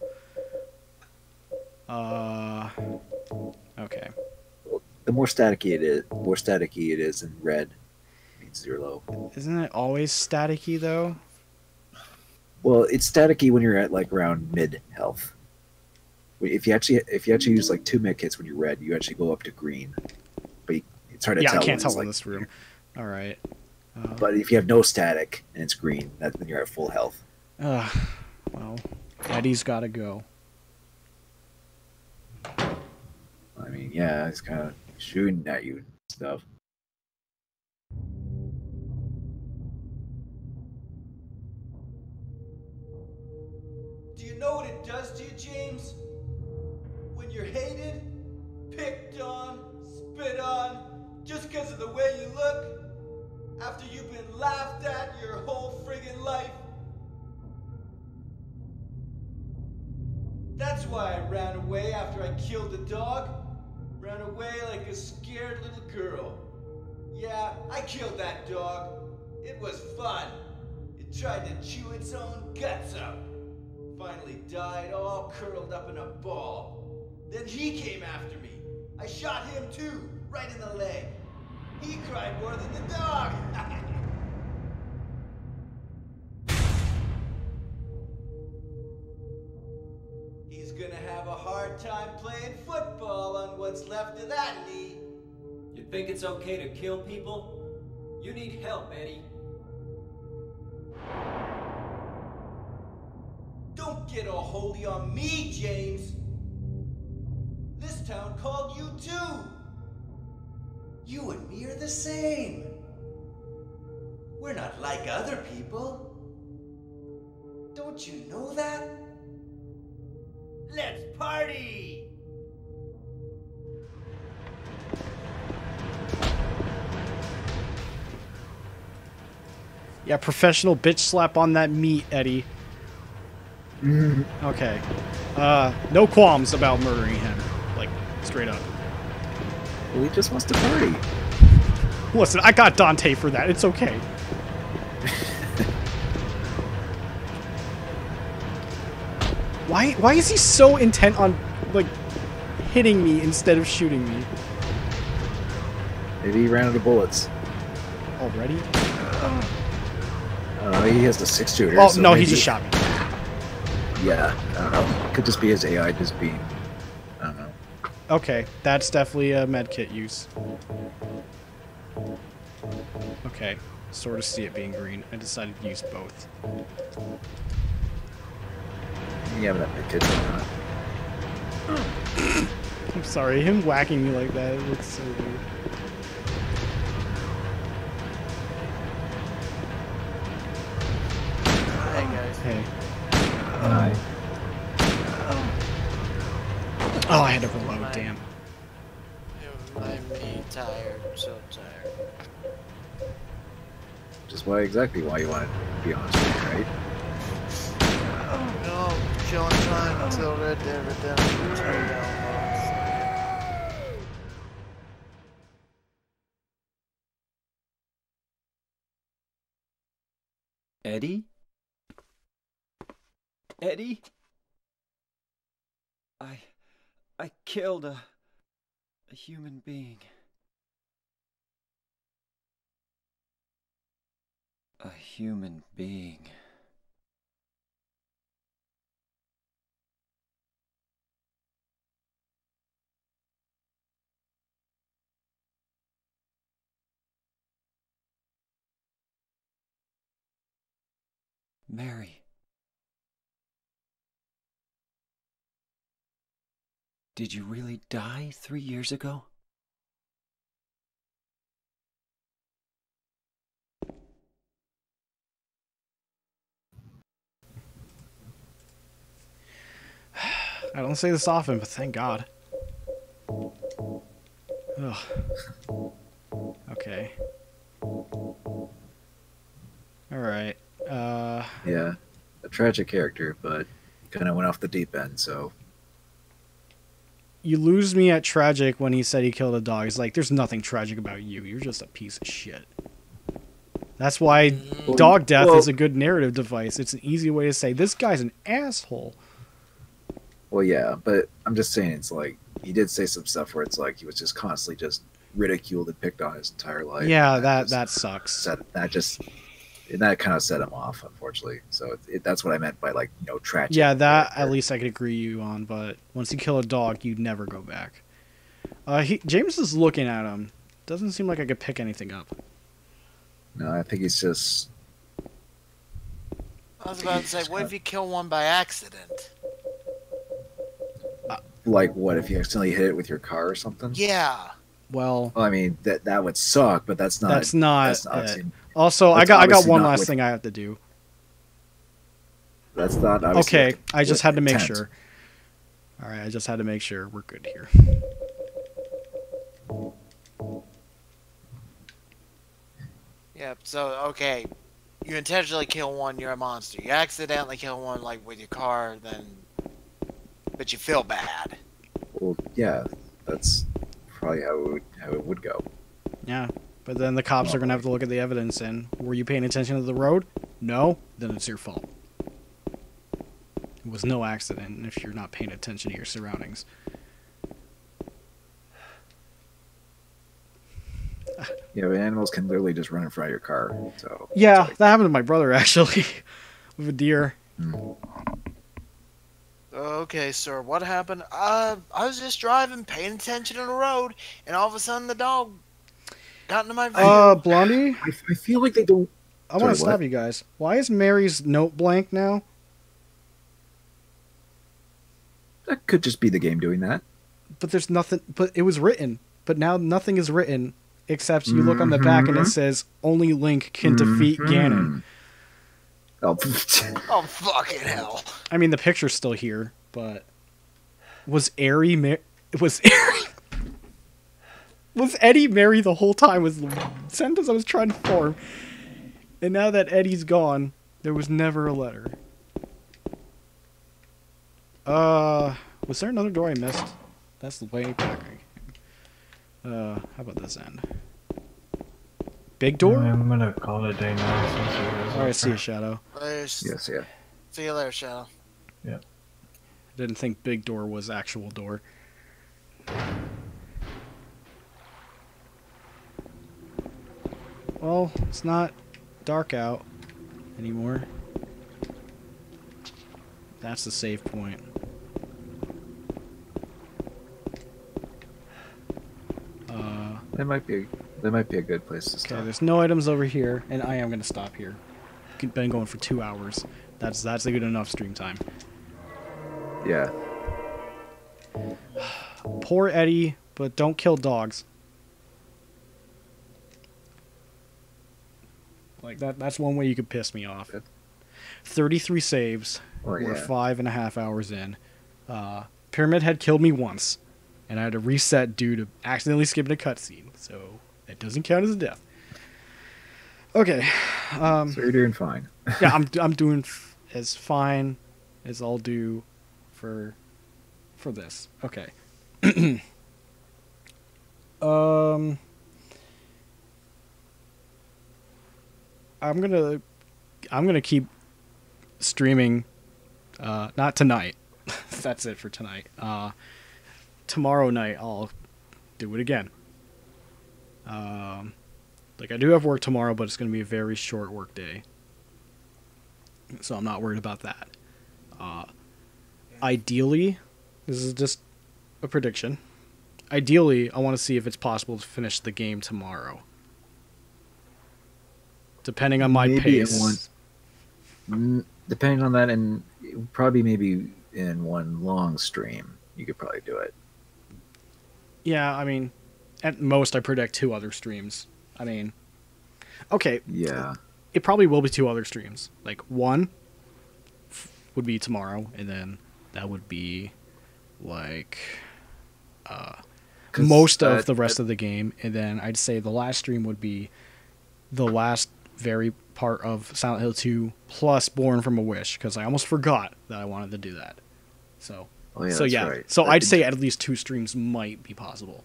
Okay. The more staticky it is in red, it means you're low. Isn't it always staticky, though? Well, it's staticky when you're at, like, around mid-health. If you actually use, like, 2 med kits when you're red, you actually go up to green. But it's hard to tell. Yeah, I can't tell in like, this room. Alright. But if you have no static and it's green, then you're at full health. Well, Eddie's got to go. I mean, yeah, it's kind of shooting at you and stuff. Do you know what it does to you, James? When you're hated, picked on, spit on, just because of the way you look, after you've been laughed at your whole friggin' life. That's why I ran away after I killed the dog. Ran away like a scared little girl. Yeah, I killed that dog. It was fun. It tried to chew its own guts out. Finally died all curled up in a ball. Then he came after me. I shot him too, right in the leg. He cried more than the dog. He's gonna have a hard time playing football on what's left of that knee. You think it's okay to kill people? You need help, Eddie. Don't get all holy on me, James. This town called you too. You and me are the same. We're not like other people. Don't you know that? Let's party! Yeah, professional bitch slap on that meat, Eddie. Okay. No qualms about murdering him. Like, straight up. Well, he just wants to party. Listen, I got Dante for that. It's okay. Why is he so intent on, like, hitting me instead of shooting me? Maybe he ran out of bullets. Already? He has the 6-shooter. Oh, so no, maybe, he just shot me. Yeah, I don't know. Could just be his AI just being... I don't know. Okay, that's definitely a medkit use. Okay, sort of see it being green. I decided to use both. Yeah, but that kid's not. I'm sorry, him whacking me like that, it looks so weird. Hey guys. Hey. Hi. Oh, I had to reload, damn. I'm tired. I'm so tired. Which is exactly why you want to be on stream, right? No, chilling time until Red Dead Redemption 2 downloads. Eddie? Eddie? I killed a human being. A human being. Mary. Did you really die 3 years ago? I don't say this often, but thank God. Ugh. Okay. Alright. Yeah, a tragic character, but kind of went off the deep end, so... You lose me at tragic when he said he killed a dog. It's like, there's nothing tragic about you. You're just a piece of shit. That's why dog death is a good narrative device. It's an easy way to say, this guy's an asshole. Well, yeah, but I'm just saying, it's like, he did say some stuff where it's like, he was just constantly just ridiculed and picked on his entire life. Yeah, that sucks. That kind of set him off, unfortunately. So that's what I meant by, like, you know, tragic. Yeah, that at least I could agree you on, but once you kill a dog, you'd never go back. James is looking at him. Doesn't seem like I could pick anything up. No, I think he's just. I was about to say, what if you kill one by accident? Like, what if you accidentally hit it with your car or something? Yeah. Well, Well, I mean, that would suck, but that's not. that's not. That's not it. obviously, Also, that's I got obviously one not last with- thing I have to do. that's not obviously. Okay, I just had to make intent. sure. All right, I just had to make sure we're good here. Yep. So okay, you intentionally kill one, you're a monster. You accidentally kill one, like with your car, then, but you feel bad. Well, yeah, that's probably how it would go. Yeah, but then the cops are gonna have to look at the evidence and were you paying attention to the road? No, then it's your fault. It was no accident if you're not paying attention to your surroundings. Yeah, but animals can literally just run in front of your car. So Yeah, that happened to my brother actually, with a deer. Okay, sir. What happened? I was just driving, paying attention to the road, and all of a sudden the dog got into my view. Blondie, I feel like they don't. I want to Sorry, stop what? you guys. Why is Mary's note blank now? That could just be the game doing that. But there's nothing. But it was written. But now nothing is written except you look on the back and it says only Link can defeat Ganon. Oh, Oh, fucking hell. I mean, the picture's still here, but was was Eddie Mary the whole time? Was the sentence I was trying to form. And now that Eddie's gone, there was never a letter. Was there another door I missed? That's the way back. How about this end? Big door? I'm gonna call it a day now. Since it is Alright, see you, Shadow. yes, yeah. See you later, Shadow. I didn't think big door was actual door. Well, it's not dark out anymore. That's the save point. That might be a good place to Okay, start. there's no items over here, and I am gonna stop here. Been going for 2 hours. That's a good enough stream time. Yeah. Poor Eddie, but don't kill dogs. Like that's one way you could piss me off. 33 saves. Oh, We're yeah. 5.5 hours in. Pyramid Head killed me once, and I had to reset due to accidentally skipping a cutscene. So that doesn't count as a death. Okay. So you're doing fine. Yeah, I'm doing as fine as I'll do for this. Okay. I'm gonna keep streaming. Not tonight. That's it for tonight. Tomorrow night I'll do it again. Like I do have work tomorrow, but it's gonna be a very short work day, so I'm not worried about that. Ideally, this is just a prediction. Ideally, I want to see if it's possible to finish the game tomorrow. Depending on my Maybe in pace. Depending on that, and probably maybe in one long stream, you could probably do it. Yeah, I mean, at most I predict 2 other streams. I mean, okay, Yeah. it probably will be 2 other streams. Like one would be tomorrow, and then that would be like 'Cause, most of the rest of the game, and then I'd say the last stream would be the last very part of Silent Hill 2 plus Born from a Wish, because I almost forgot that I wanted to do that. So Oh, yeah, so that's yeah, right. so But I'd say at least 2 streams might be possible.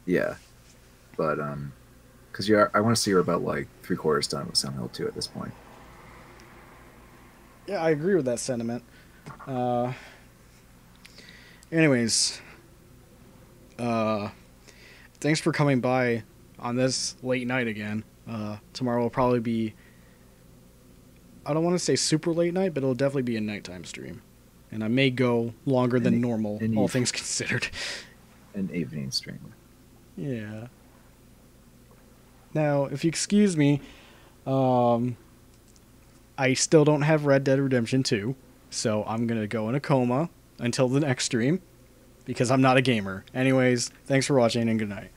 Yeah, but because I want to see you're about like 3/4 done with Silent Hill 2 at this point. Yeah, I agree with that sentiment. Anyways, thanks for coming by on this late night again. Tomorrow will probably be, I don't want to say super late night, but it'll definitely be a nighttime stream. And I may go longer than normal, all things considered. An evening stream. Yeah. Now, if you excuse me, I still don't have Red Dead Redemption 2, so I'm going to go in a coma until the next stream, because I'm not a gamer. Anyways, thanks for watching, and good night.